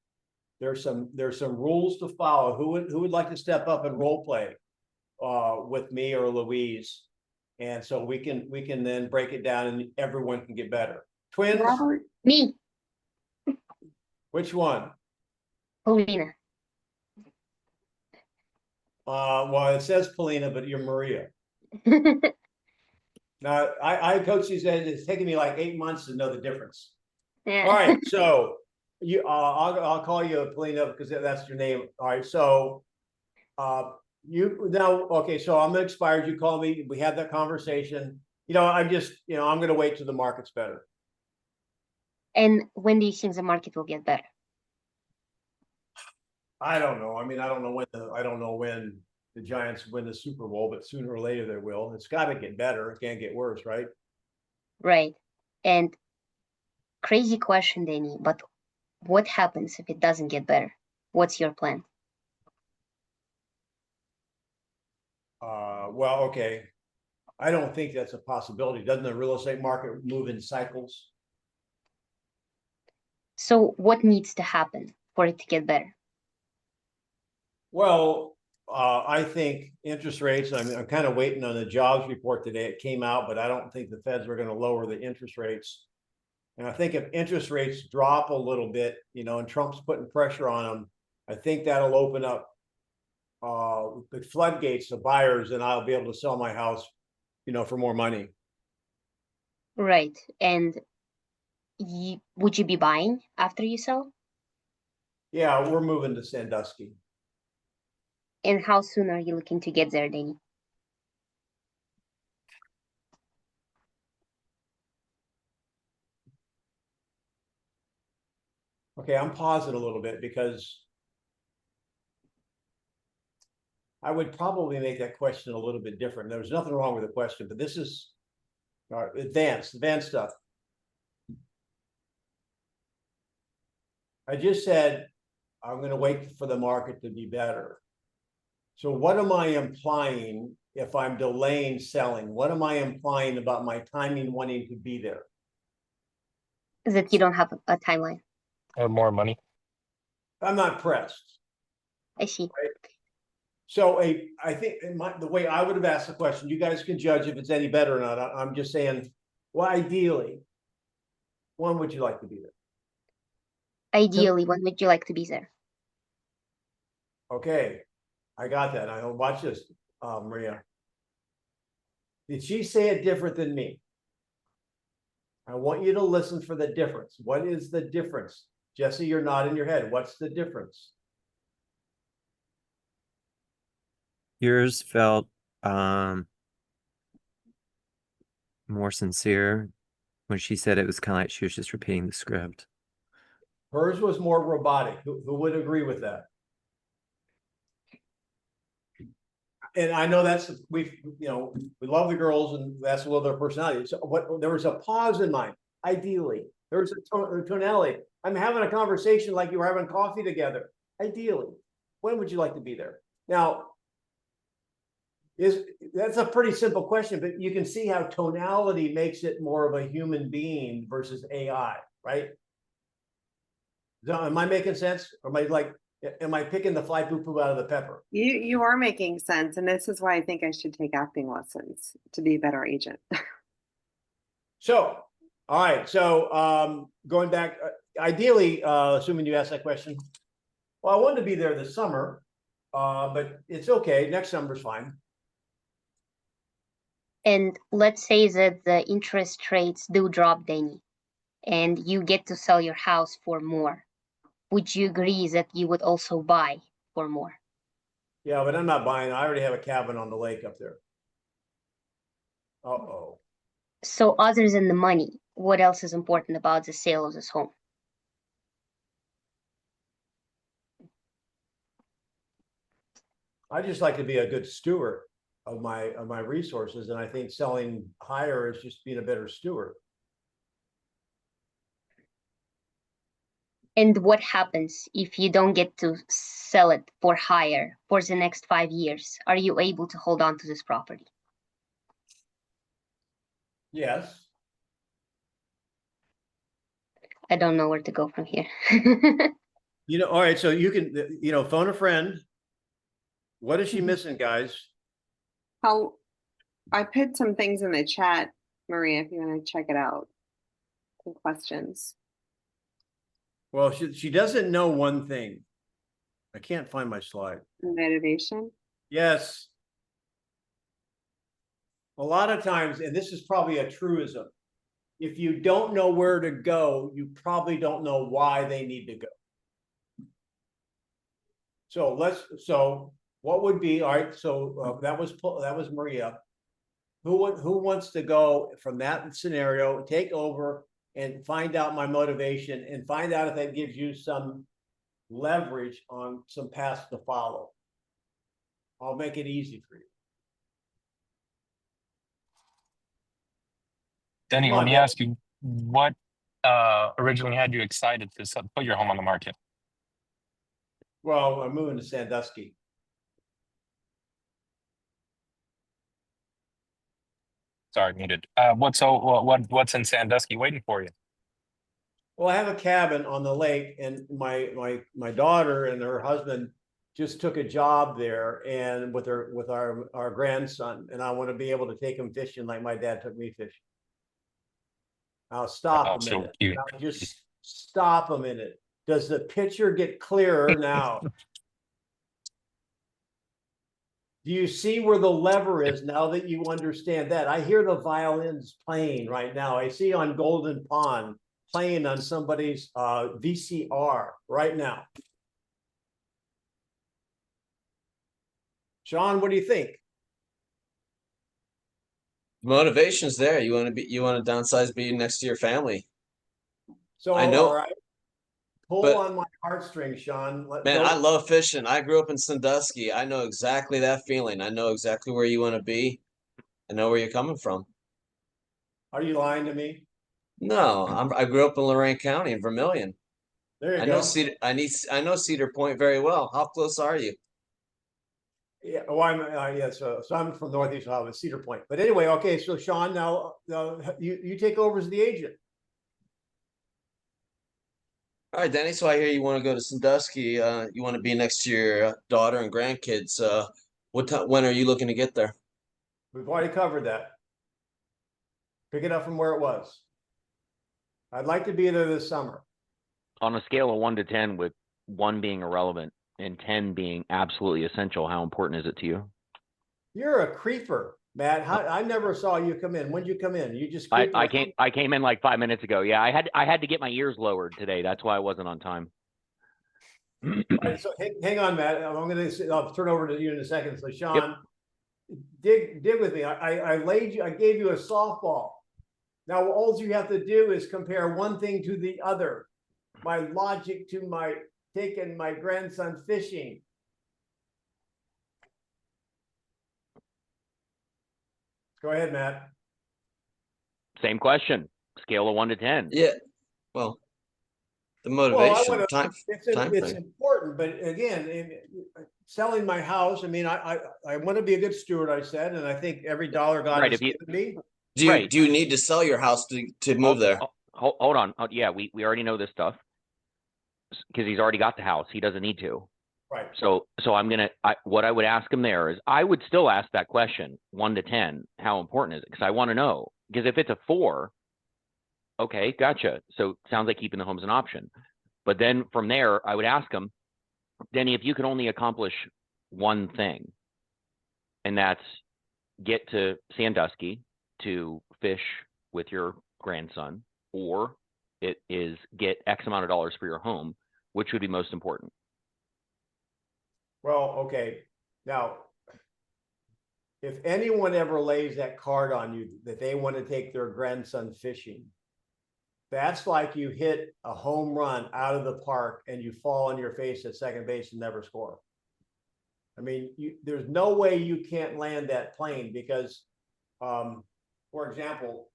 There's some rules to follow. Who would like to step up and role play with me or Louise? And so we can then break it down and everyone can get better. Twins? Robert? Me, Which one? Paulina. Well, it says Polina, but you're Maria. Now, I coach these guys. It's taken me like 8 months to know the difference. Yeah. All right, so I'll call you Polina because that's your name. All right, so so I'm expired. You call me. We had that conversation. I'm just I'm going to wait till the market's better. And when do you think the market will get better? I don't know. I mean, I don't know when the Giants win the Super Bowl, but sooner or later they will. It's got to get better. It can't get worse, right? Right. And crazy question, Denny, but what happens if it doesn't get better? What's your plan? Well, okay. I don't think that's a possibility. Doesn't the real estate market move in cycles? So what needs to happen for it to get better? Well, I think interest rates, I'm kind of waiting on the jobs report today. It came out, but I don't think the Feds are going to lower the interest rates. And I think if interest rates drop a little bit, and Trump's putting pressure on them, I think that'll open up the floodgates of buyers, and I'll be able to sell my house, for more money. Right. And would you be buying after you sell? Yeah, we're moving to Sandusky. And how soon are you looking to get there, Denny? Okay, I'm pausing a little bit because I would probably make that question a little bit different. There's nothing wrong with the question, but this is advanced stuff. I just said, I'm going to wait for the market to be better. So what am I implying if I'm delaying selling? What am I implying about my timing wanting to be there? That you don't have a timeline. or more money. I'm not pressed. I see. Right? So I think the way I would have asked the question, you guys can judge if it's any better or not. I'm just saying, well, ideally, when would you like to be there? Ideally, when would you like to be there? Okay, I got that. I watch this, Maria. Did she say it different than me? I want you to listen for the difference. What is the difference? Jesse, you're nodding your head. What's the difference? Yours felt more sincere when she said it was kind of like she was just repeating the script. Hers was more robotic. Who would agree with that? And I know we love the girls and that's a little their personality. So there was a pause in mine. Ideally, there was a tonality. I'm having a conversation like you were having coffee together. Ideally, when would you like to be there? Now, that's a pretty simple question, but you can see how tonality makes it more of a human being versus AI, right? Am I making sense? Or am I picking the fly poo-poo out of the pepper? You are making sense, and this is why I think I should take acting lessons to be a better agent. So, all right. So going back, ideally, assuming you asked that question, well, I wanted to be there this summer, but it's okay. Next summer's fine. And let's say that the interest rates do drop, Denny, and you get to sell your house for more. Would you agree that you would also buy for more? Yeah, but I'm not buying. I already have a cabin on the lake up there. Uh-oh. So other than the money, what else is important about the sale of this home? I just like to be a good steward of my resources, and I think selling higher is just being a better steward. And what happens if you don't get to sell it for higher for the next 5 years? Are you able to hold on to this property? Yes. I don't know where to go from here. All right. So you can, phone a friend. What is she missing, guys? I put some things in the chat, Maria, if you want to check it out. Some questions. Well, she doesn't know one thing. I can't find my slide. Motivation. Yes. A lot of times, and this is probably a truism, if you don't know where to go, you probably don't know why they need to go. So what would be, all right, so that was Maria. Who wants to go from that scenario, take over and find out my motivation and find out if that gives you some leverage on some paths to follow? I'll make it easy for you. Denny, Come let on, me Denny. ask you, what originally had you excited to put your home on the market? Well, I'm moving to Sandusky. Sorry, muted. What's in Sandusky waiting for you? Well, I have a cabin on the lake, and my daughter and her husband just took a job there, and with our grandson, and I want to be able to take him fishing like my dad took me fishing. I'll stop Oh, a so minute. cute. I'll just stop a minute. Does the picture get clearer now? Do you see where the lever is now that you understand that? I hear the violins playing right now. I see on Golden Pond playing on somebody's VCR right now. Sean, what do you think? Motivation's there. You want to downsize, be next to your family. So I know. all right. Pull on my heartstrings, Sean. I love fishing. I grew up in Sandusky. I know exactly that feeling. I know exactly where you want to be. I know where you're coming from. Are you lying to me? No, I grew up in Lorain County in Vermilion. There you I go. I know Cedar Point very well. How close are you? Yeah, well, so I'm from Northeast Ohio, Cedar Point. But anyway, okay, so Sean, now you take over as the agent. All right, Denny. So I hear you want to go to Sandusky. You want to be next to your daughter and grandkids. When are you looking to get there? We've already covered that. Pick it up from where it was. I'd like to be there this summer. On a scale of 1 to 10, with 1 being irrelevant and 10 being absolutely essential, how important is it to you? You're a creeper, Matt. I never saw you come in. When'd you come in? You just I came in like 5 minutes ago. Yeah, I had to get my ears lowered today. That's why I wasn't on time. All right, so hang on, Matt. I'll turn over to you in a second. So Sean, dig with me. I gave you a softball. Now all you have to do is compare one thing to the other. My logic to my taking my grandson fishing. Go ahead, Matt. Same question. Scale of 1 to 10. Yeah. Well, the Well, motivation, time it's frame. important, but again, selling my house. I mean, I want to be a good steward. I said, and I think every dollar God Right, has if you- given me. Do you need to sell your house to move there? Hold on. Yeah, we already know this stuff because he's already got the house. He doesn't need to. Right. So what I would ask him there is I would still ask that question 1 to 10. How important is it? Because I want to know. Because if it's a 4, okay, gotcha. So sounds like keeping the home's an option. But then from there, I would ask him, Denny, if you could only accomplish one thing, and that's get to Sandusky to fish with your grandson, or it is get X amount of dollars for your home, which would be most important? Well, okay. Now, if anyone ever lays that card on you that they want to take their grandson fishing, that's like you hit a home run out of the park and you fall on your face at second base and never score. I mean, there's no way you can't land that plane because, for example,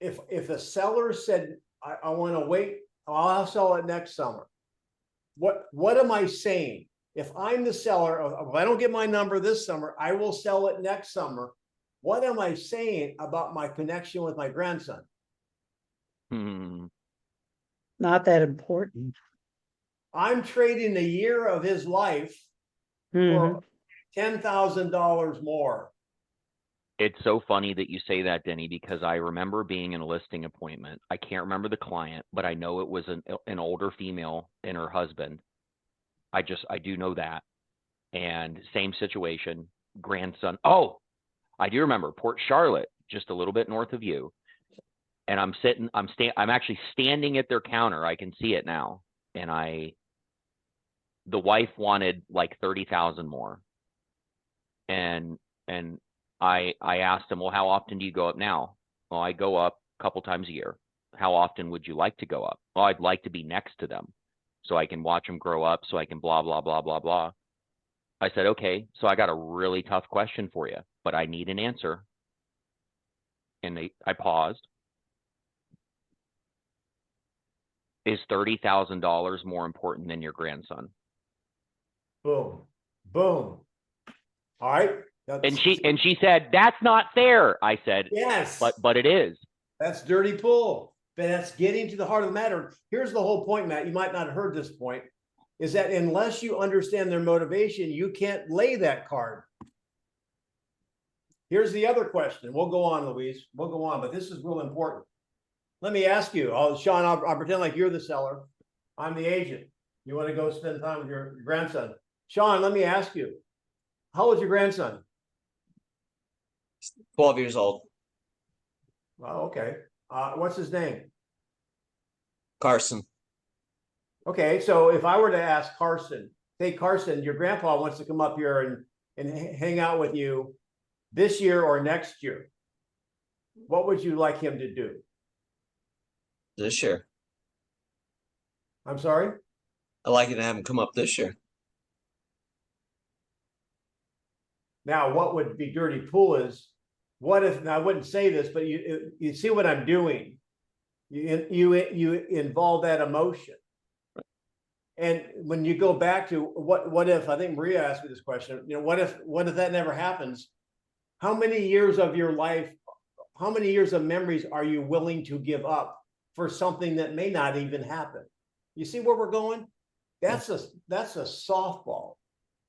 if the seller said, I want to wait, I'll sell it next summer. What am I saying? If I'm the seller, if I don't get my number this summer, I will sell it next summer. What am I saying about my connection with my grandson? Not that important. I'm trading a year of his life Mhm. for $10,000 more. It's so funny that you say that, Denny, because I remember being in a listing appointment. I can't remember the client, but I know it was an older female and her husband. I do know that. And same situation, grandson. Oh, I do remember Port Charlotte, just a little bit north of you. And I'm actually standing at their counter. I can see it now. And the wife wanted like 30,000 more. And I asked him, well, how often do you go up now? Well, I go up a couple times a year. How often would you like to go up? Well, I'd like to be next to them so I can watch them grow up, so I can blah, blah, blah, blah, blah. I said, okay, so I got a really tough question for you, but I need an answer. And I paused. Is $30,000 more important than your grandson? Boom, boom. All right. And she said, that's not fair. I said, yes, but it is. That's dirty pull. But that's getting to the heart of the matter. Here's the whole point, Matt. You might not have heard this point, is that unless you understand their motivation, you can't lay that card. Here's the other question. We'll go on, Louise. We'll go on, but this is real important. Let me ask you, Sean, I'll pretend like you're the seller. I'm the agent. You want to go spend time with your grandson. Sean, let me ask you, how old is your grandson? 12 years old. Oh, okay. What's his name? Carson. Okay, so if I were to ask Carson, hey, Carson, your grandpa wants to come up here and hang out with you this year or next year, what would you like him to do? This year. I'm sorry? I'd like you to have him come up this year. Now, what would be dirty pool is, what if, and I wouldn't say this, but you see what I'm doing. You involve that emotion. And when you go back to what if, I think Maria asked me this question, what if that never happens? How many years of your life, how many years of memories are you willing to give up for something that may not even happen? You see where we're going? That's a softball.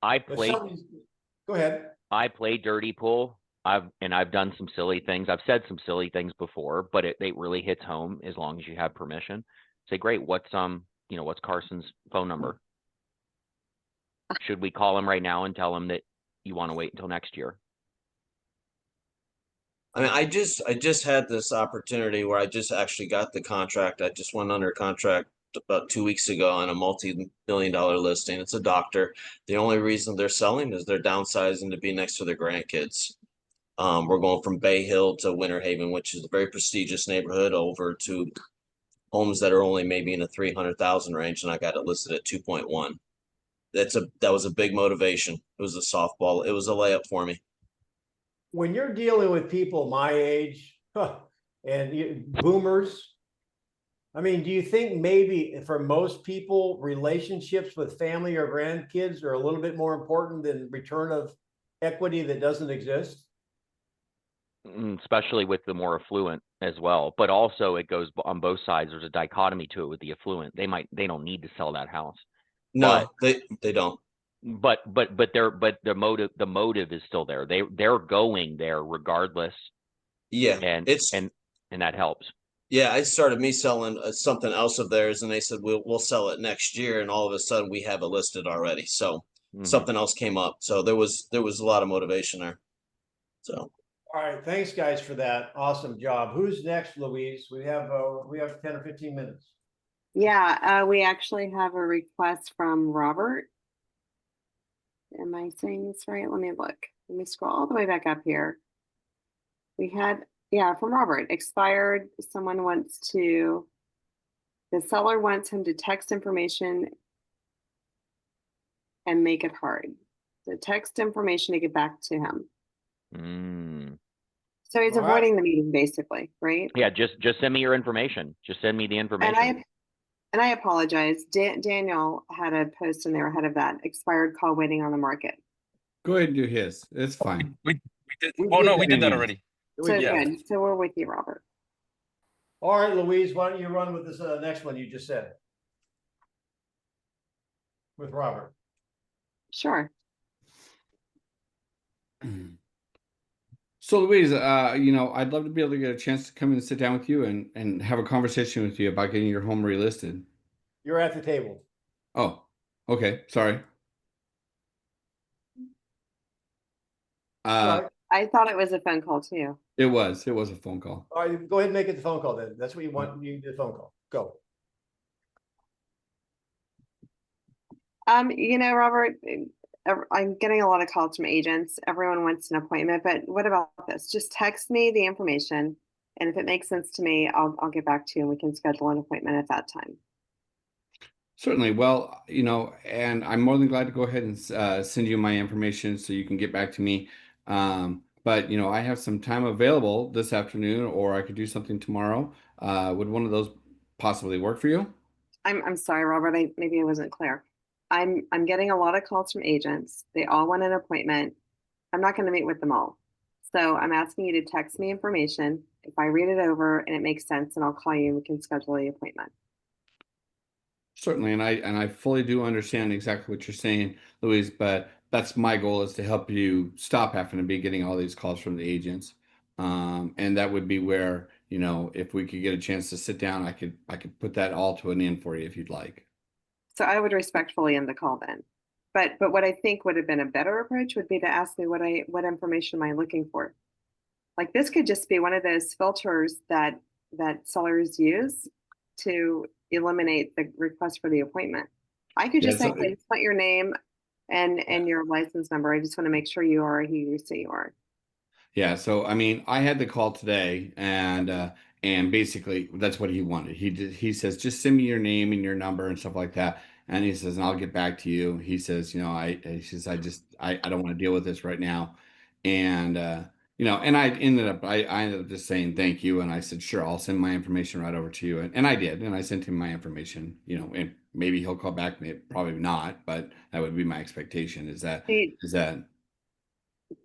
Go ahead. I play dirty pool. I've done some silly things. I've said some silly things before, but it really hits home as long as you have permission. Say, great, what's Carson's phone number? Should we call him right now and tell him that you want to wait until next year? I mean, I just had this opportunity where I just actually got the contract. I just went under contract about 2 weeks ago on a multi-million-dollar listing. It's a doctor. The only reason they're selling is they're downsizing to be next to their grandkids. We're going from Bay Hill to Winter Haven, which is a very prestigious neighborhood, over to homes that are only maybe in the 300,000 range, and I got it listed at 2.1. That was a big motivation. It was a softball. It was a layup for me. When you're dealing with people my age and boomers, I mean, do you think maybe for most people, relationships with family or grandkids are a little bit more important than return of equity that doesn't exist? Especially with the more affluent as well. But also it goes on both sides. There's a dichotomy to it with the affluent. They don't need to sell that house. No, they don't. But the motive is still there. They're going there regardless. Yeah, And that helps. Yeah, I started me selling something else of theirs, and they said we'll sell it next year, and all of a sudden we have it listed already. So something else came up. So there was a lot of motivation there. So all right, thanks guys for that. Awesome job. Who's next, Louise? We have 10 or 15 minutes. Yeah, we actually have a request from Robert. Am I saying this right? Let me look. Let me scroll all the way back up here. We had, yeah, from Robert. Expired. The seller wants him to text information and make it hard. So text information to get back to him. So he's avoiding the meeting basically, right? Yeah, just send me your information. Just send me the information. And I apologize. Daniel had a post in there ahead of that. Expired call waiting on the market. Go ahead and do his. It's fine. We did. Oh no, we did that already. So good. So we're with you, Robert. All right, Louise, why don't you run with this next one you just said? With Robert. Sure. So Louise, I'd love to be able to get a chance to come in and sit down with you and have a conversation with you about getting your home relisted. You're at the table. Oh, okay. Sorry. I thought it was a phone call too. It was a phone call. All right, go ahead and make it the phone call then. That's what you want. You do the phone call. Go. Robert, I'm getting a lot of calls from agents. Everyone wants an appointment, but what about this? Just text me the information, and if it makes sense to me, I'll get back to you and we can schedule an appointment at that time. Certainly. Well, and I'm more than glad to go ahead and send you my information so you can get back to me. But I have some time available this afternoon, or I could do something tomorrow. Would one of those possibly work for you? I'm sorry, Robert. Maybe I wasn't clear. I'm getting a lot of calls from agents. They all want an appointment. I'm not going to meet with them all. So I'm asking you to text me information. If I read it over and it makes sense, then I'll call you and we can schedule the appointment. Certainly, and I fully do understand exactly what you're saying, Louise, but that's my goal, is to help you stop having to be getting all these calls from the agents. And that would be where, if we could get a chance to sit down, I could put that all to an end for you if you'd like. So I would respectfully end the call then. But what I think would have been a better approach would be to ask me what information am I looking for? Like, this could just be one of those filters that sellers use to eliminate the request for the appointment. I could just say, I just want your name and your license number. I just want to make sure you are who you say you are. Yeah, so I mean, I had the call today, and basically that's what he wanted. He says, just send me your name and your number and stuff like that. And he says, and I'll get back to you. He says, I don't want to deal with this right now. And and I ended up just saying thank you, and I said, sure, I'll send my information right over to you. And I did, and I sent him my information, and maybe he'll call back, maybe probably not, but that would be my expectation. Is that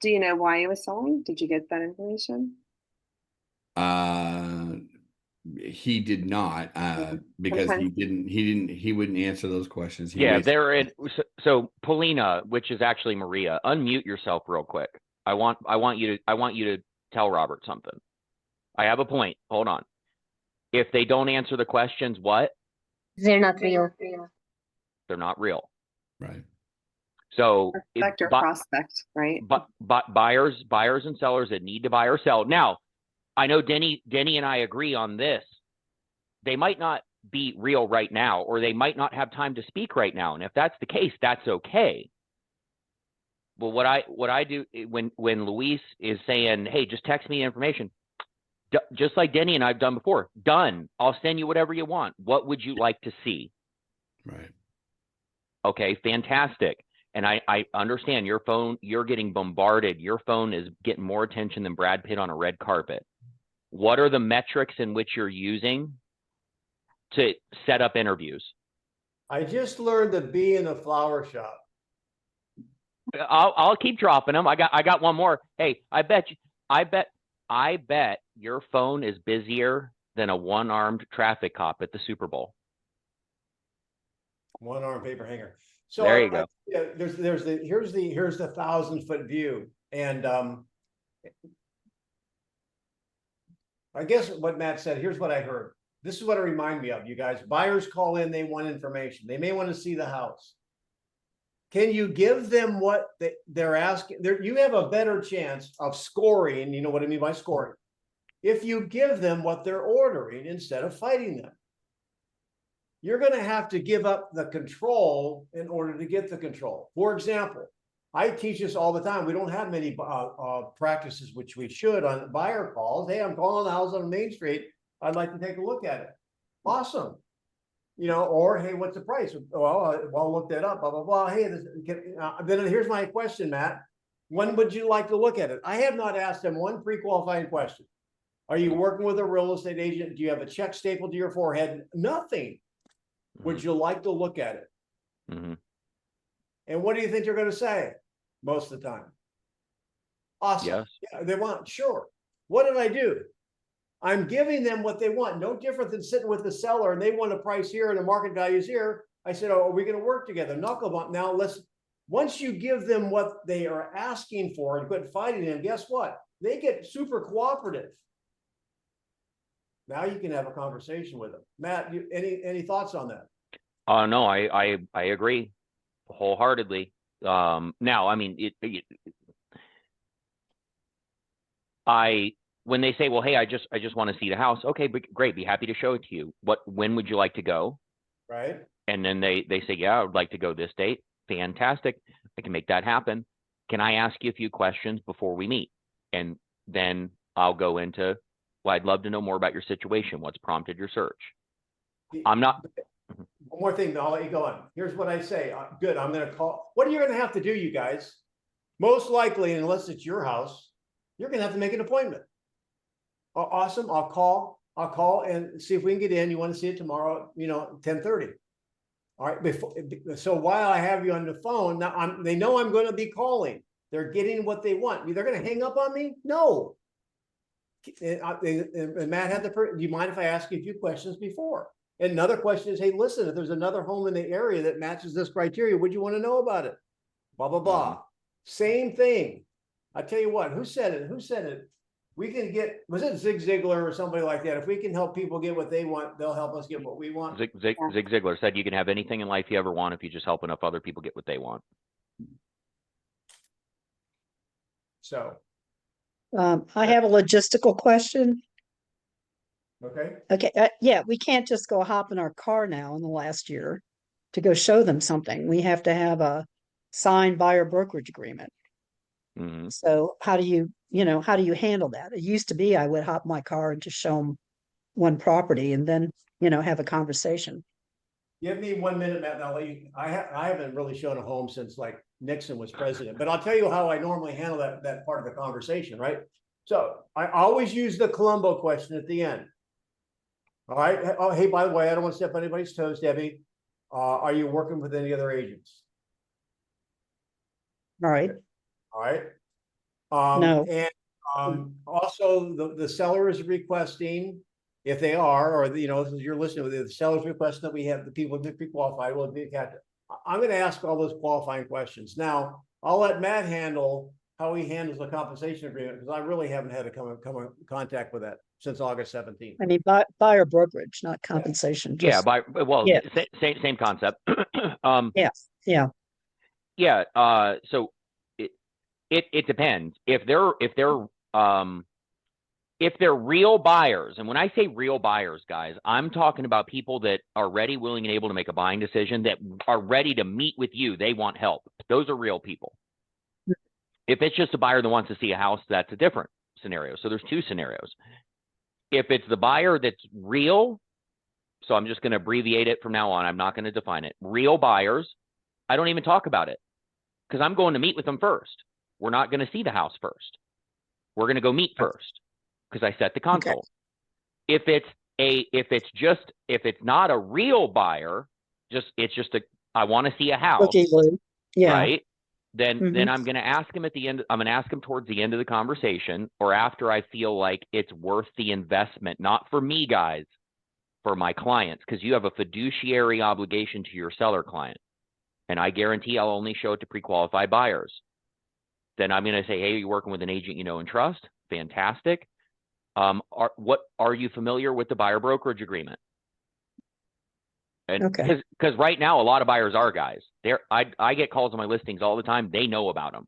do you know why he was selling? Did you get that information? He did not, because he wouldn't answer those questions. So Paulina, which is actually Maria, unmute yourself real quick. I want you to tell Robert something. I have a point. Hold on. If they don't answer the questions, what? They're not real. They're not real. Right. So prospect, right? But buyers and sellers that need to buy or sell. Now, I know Denny and I agree on this. They might not be real right now, or they might not have time to speak right now. And if that's the case, that's okay. But what I do when Luis is saying, hey, just text me information, just like Denny and I've done before, done. I'll send you whatever you want. What would you like to see? Right. Okay, fantastic. And I understand your phone, you're getting bombarded. Your phone is getting more attention than Brad Pitt on a red carpet. What are the metrics in which you're using to set up interviews? I just learned to be in a flower shop. I'll keep dropping them. I got one more. Hey, I bet your phone is busier than a one-armed traffic cop at the Super Bowl. One arm paper hanger. So There you go. yeah, here's the 1,000-foot view. And I guess what Matt said, here's what I heard. This is what it reminded me of, you guys. Buyers call in, they want information. They may want to see the house. Can you give them what they're asking? You have a better chance of scoring, you know what I mean by scoring, if you give them what they're ordering instead of fighting them. You're going to have to give up the control in order to get the control. For example, I teach this all the time. We don't have many practices, which we should, on buyer calls. Hey, I'm calling the house on Main Street. I'd like to take a look at it. Awesome. You know, or hey, what's the price? Well, look that up, blah, blah, blah. Hey, then here's my question, Matt. When would you like to look at it? I have not asked them one pre-qualifying question. Are you working with a real estate agent? Do you have a check stapled to your forehead? Nothing. Would you like to look at it? Mm-hmm. And what do you think they're going to say most of the time? Awesome. Yes. Yeah, they want, sure. What did I do? I'm giving them what they want. No different than sitting with the seller and they want a price here and the market values here. I said, oh, are we going to work together? Knuckle bump. Now once you give them what they are asking for and quit fighting them, guess what? They get super cooperative. Now you can have a conversation with them. Matt, any thoughts on that? No, I agree wholeheartedly. Now, I mean, when they say, well, hey, I just want to see the house. Okay, but great. Be happy to show it to you. When would you like to go? Right. And then they say, yeah, I would like to go this date. Fantastic. I can make that happen. Can I ask you a few questions before we meet? And then I'll go into, well, I'd love to know more about your situation. What's prompted your search? I'm not. One more thing, I'll let you go on. Here's what I say. Good. I'm going to call. What are you going to have to do, you guys? Most likely, unless it's your house, you're going to have to make an appointment. Awesome. I'll call and see if we can get in. You want to see it tomorrow, 10:30. All right. So while I have you on the phone, now they know I'm going to be calling. They're getting what they want. They're going to hang up on me? No. And Matt had do you mind if I ask you a few questions before? And another question is, hey, listen, if there's another home in the area that matches this criteria, would you want to know about it? Blah, blah, blah. Same thing. I tell you what, who said it? We can was it Zig Ziglar or somebody like that? If we can help people get what they want, they'll help us get what we want. Zig Ziglar said you can have anything in life you ever want if you just help enough other people get what they want. So. I have a logistical question. Okay. Okay. Yeah, we can't just go hop in our car now in the last year to go show them something. We have to have a signed buyer brokerage agreement. Mm-hmm. So how do you handle that? It used to be I would hop in my car and just show them one property and then, have a conversation. Give me 1 minute, Matt, and I'll let you. I haven't really shown a home since like Nixon was president, but I'll tell you how I normally handle that part of the conversation, right? So I always use the Columbo question at the end. All right. Oh, hey, by the way, I don't want to step on anybody's toes, Debbie. Are you working with any other agents? All right. All right. No. And also the seller is requesting, if they are, or you're listening, the seller's requesting that we have the people be pre-qualified. Will be captive. I'm going to ask all those qualifying questions. Now I'll let Matt handle how he handles the compensation agreement because I really haven't had to come in contact with that since August 17th. I mean, buyer brokerage, not compensation. Yeah, yeah. Same concept. Yeah. So it depends. If they're if they're real buyers, and when I say real buyers, guys, I'm talking about people that are ready, willing, and able to make a buying decision, that are ready to meet with you. They want help. Those are real people. If it's just a buyer that wants to see a house, that's a different scenario. So there's two scenarios. If it's the buyer that's real, so I'm just going to abbreviate it from now on. I'm not going to define it. Real buyers, I don't even talk about it because I'm going to meet with them first. We're not going to see the house first. We're going to go meet first because I set the console. Okay. If it's not a real buyer, it's just I want to see a house. Okay, Lou. Yeah. Right. Then I'm going to ask him at the end. I'm going to ask him towards the end of the conversation, or after I feel like it's worth the investment, not for me, guys, for my clients, because you have a fiduciary obligation to your seller client. And I guarantee I'll only show it to pre-qualified buyers. Then I'm going to say, hey, you're working with an agent you know and trust. Fantastic. Are you familiar with the buyer brokerage agreement? And because right now a lot of buyers are, guys. I get calls on my listings all the time. They know about them.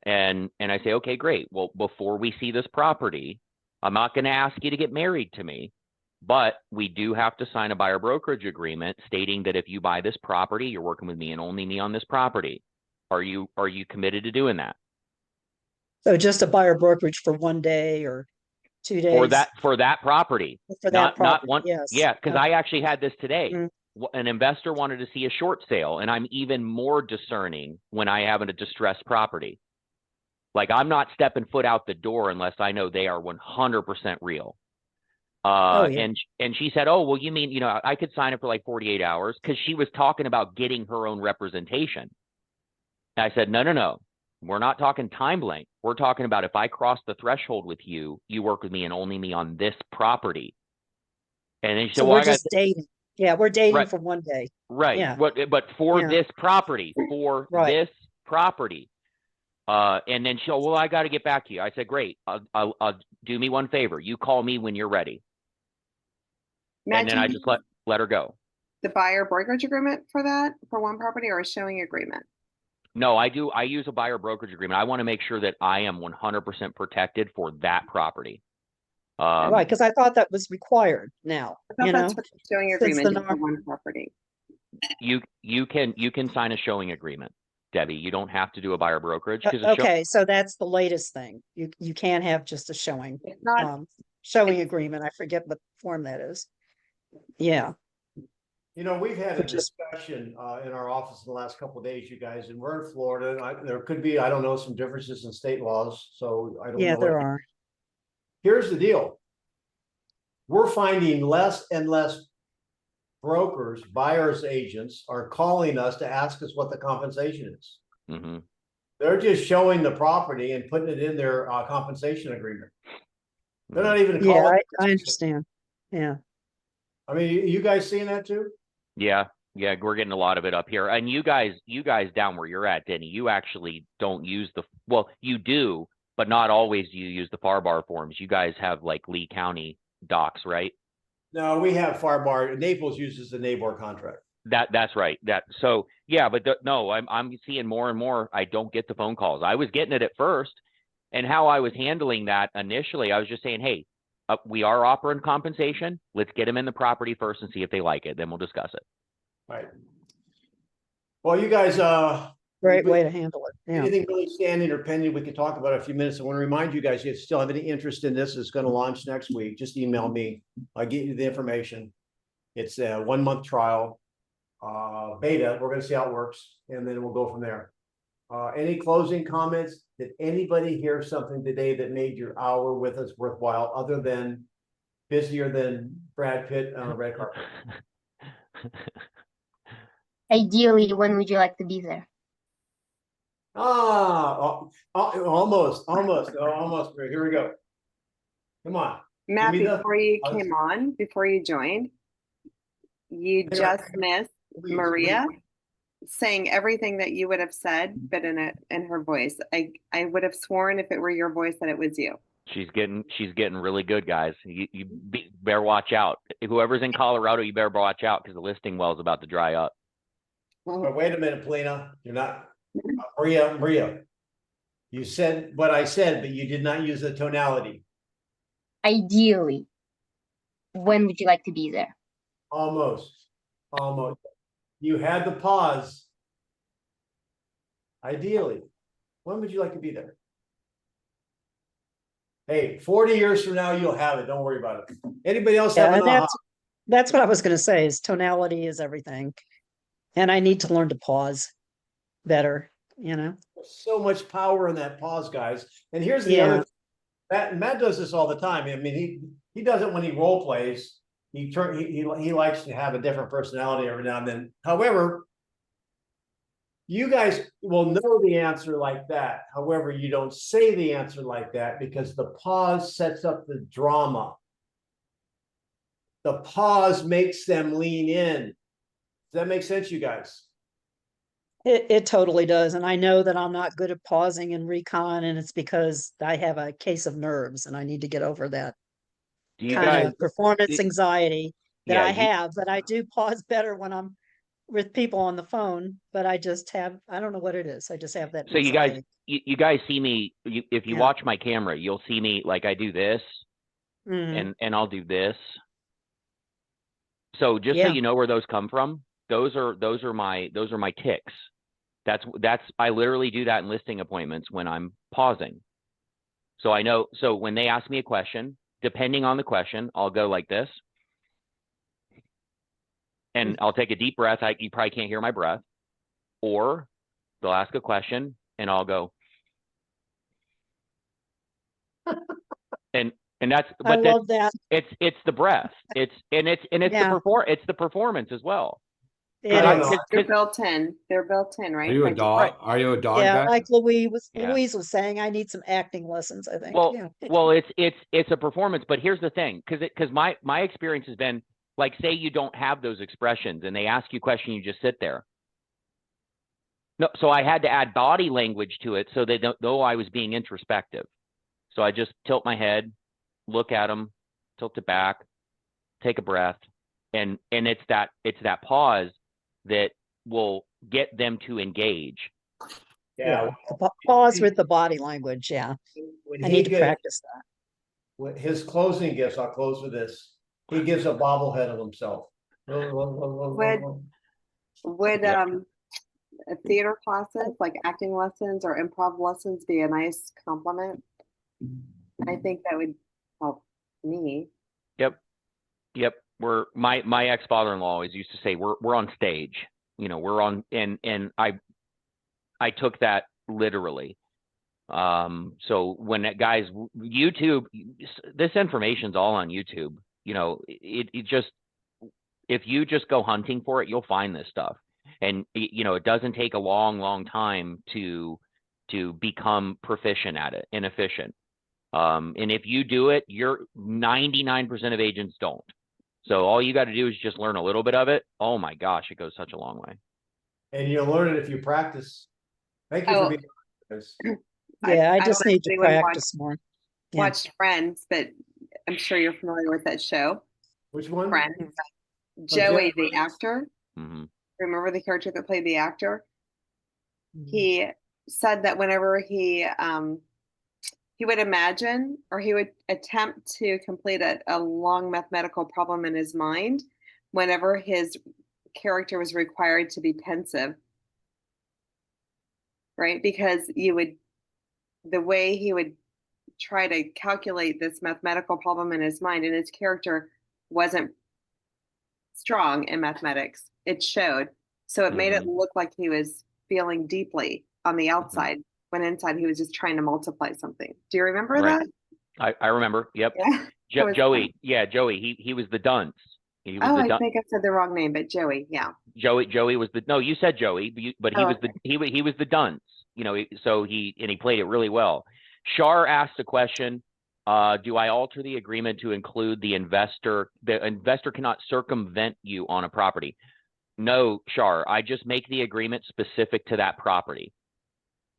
And I say, okay, great. Well, before we see this property, I'm not going to ask you to get married to me, but we do have to sign a buyer brokerage agreement stating that if you buy this property, you're working with me and only me on this property. Are you committed to doing that? So just a buyer brokerage for 1 day or 2 days? For that property. Not one. Yes. Yeah, because I actually had this today. An investor wanted to see a short sale, and I'm even more discerning when I have a distressed property. Like, I'm not stepping foot out the door unless I know they are 100% real. And she said, oh, well, you mean, I could sign it for like 48 hours, because she was talking about getting her own representation. And I said, no. We're not talking time length. We're talking about if I cross the threshold with you, you work with me and only me on this property. And then she said, well, we're just dating. Yeah, we're dating for 1 day. Right. Yeah. But for this property, this property. And then she'll, well, I got to get back to you. I said, great. I'll do me one favor. You call me when you're ready. Matt, and then I just let her go. The buyer brokerage agreement for that, for one property, or a showing agreement? No, I do. I use a buyer brokerage agreement. I want to make sure that I am 100% protected for that property. Right, because I thought that was required now. I thought that's what the showing agreement is for one property. You can sign a showing agreement, Debbie. You don't have to do a buyer brokerage. Okay, so that's the latest thing. You can't have just a showing. It's not, showing agreement. I forget what form that is. Yeah. We've had a discussion in our office in the last couple of days, you guys, and we're in Florida. And there could be, I don't know, some differences in state laws. So I don't know. Yeah, there are. Here's the deal. We're finding less and less brokers, buyers agents are calling us to ask us what the compensation is. Mm-hmm. They're just showing the property and putting it in their compensation agreement. They're not even calling. Yeah, I understand. Yeah. I mean, you guys seeing that too? Yeah, we're getting a lot of it up here. And you guys down where you're at, Denny, you actually don't use you do, but not always do you use the FAR bar forms. You guys have like Lee County docs, right? No, we have FAR bar. Naples uses the NABOR contract. That's right. But I'm seeing more and more. I don't get the phone calls. I was getting it at first, and how I was handling that initially, I was just saying, hey, we are offering compensation. Let's get them in the property first and see if they like it. Then we'll discuss it. Right. Well, you guys, great way to handle it. Yeah. Anything really standing or pending, we can talk about in a few minutes. I want to remind you guys, if you still have any interest in this, it's going to launch next week. Just email me. I'll get you the information. It's a 1-month trial, beta. We're going to see how it works, and then we'll go from there. Any closing comments? Did anybody hear something today that made your hour with us worthwhile, other than busier than Brad Pitt on a red carpet? Ideally, when would you like to be there? Almost. Here we go. Come on. Matt, before you joined, you just missed Maria saying everything that you would have said, but in her voice. I would have sworn if it were your voice that it was you. She's getting really good, guys. You better watch out. Whoever's in Colorado, you better watch out, because the listing well is about to dry up. But wait a minute, Polina. You're not Maria. You said what I said, but you did not use the tonality. Ideally, when would you like to be there? Almost. You had the pause. Ideally, when would you like to be there? Hey, 40 years from now, you'll have it. Don't worry about it. Anybody else have Yeah, an aha? that's what I was gonna say, is tonality is everything. And I need to learn to pause better, you know? So much power in that pause, guys. And here's the other, Yeah. Matt does this all the time. I mean, he does it when he role plays. He likes to have a different personality every now and then. However, you guys will know the answer like that. However, you don't say the answer like that because the pause sets up the drama. The pause makes them lean in. Does that make sense, you guys? It totally does. And I know that I'm not good at pausing in recon, and it's because I have a case of nerves and I need to get over that Do you kind guys? of performance anxiety that Yeah, I have, but I do pause better when I'm with people on the phone, but I don't know what it is. I just have that So you guys, anxiety. you guys see me. If you Yeah. watch my camera, you'll see me like I do this, Mhm. and I'll do this. So just so Yeah. you know where those come from, those are my ticks. That's I literally do that in listing appointments when I'm pausing. So I know. So when they ask me a question, depending on the question, I'll go like this, and I'll take a deep breath. You probably can't hear my breath, or they'll ask a question, and I'll go. And that's, I but love that. it's the breath. It's Yeah. the performance as well. It I don't is. know. They're built in. They're built in, right? Are you a By dog? default. Are you a dog Yeah, guy? like Yeah. Louise was saying, I need some acting lessons, I think. Well, Yeah. well, it's a performance, but here's the thing, because my experience has been like, say you don't have those expressions and they ask you a question, you just sit there. No, so I had to add body language to it so they don't know I was being introspective. So I just tilt my head, look at them, tilt it back, take a breath, and it's that pause that will get them to engage. Yeah. Pause with the body language. Yeah. When I he need to gets practice that. with his closing gifts, I'll close with this. He gives a bobblehead of himself. Would Yep. theater classes, like acting lessons or improv lessons, be a nice compliment? I think that would help me. Yep. My ex-father-in-law always used to say, we're on stage, we're on, and I took that literally. So when that guys, YouTube, this information's all on YouTube, it just, if you just go hunting for it, you'll find this stuff. And it doesn't take a long time to become proficient at it and efficient. And if you do it, 99% of agents don't. So all you got to do is just learn a little bit of it. Oh my gosh, it goes such a long way. And you'll learn it if you practice. Thank you for being honest. Yeah, I don't just know if need to anyone practice more. Yeah. watched Friends, but I'm sure you're familiar with that show. Which one? Friends. Joey. Joey, the actor. Mhm. Remember the character that played the actor? He said that whenever he would imagine or he would attempt to complete a long mathematical problem in his mind whenever his character was required to be pensive, right? Because the way he would try to calculate this mathematical problem in his mind, and his character wasn't strong in mathematics, it showed. So it made it look like he was feeling deeply on the outside, when inside he was just trying to multiply something. Do you remember Right. that? I remember. Yep. Yeah. That was Joey. fun. Yeah, Joey. He was the dunce. He was Oh, the I dunce. think I said the wrong name, but Joey, yeah. Joey was the, no, you said Joey, but he Oh, was he was the dunce. So he played it really well. Shar asked a question. Do I alter the agreement to include the investor? The investor cannot circumvent you on a property. No, Shar. I just make the agreement specific to that property.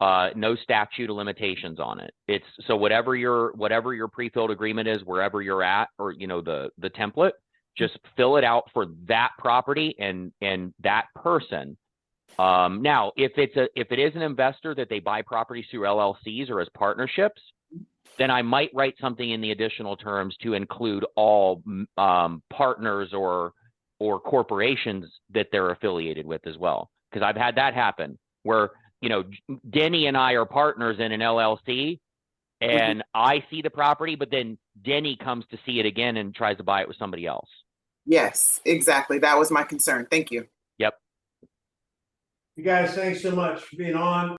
No statute of limitations on it. It's so whatever your pre-filled agreement is, wherever you're at, or the template, just fill it out for that property and that person. Now, if it is an investor that they buy properties through LLCs or as partnerships, then I might write something in the additional terms to include all partners or corporations that they're affiliated with as well. Because I've had that happen where, you know, Denny and I are partners in an LLC, and I see the property, but then Denny comes to see it again and tries to buy it with somebody else. Yes, exactly. That was my concern. Thank you. Yep. You guys, thanks so much for being on.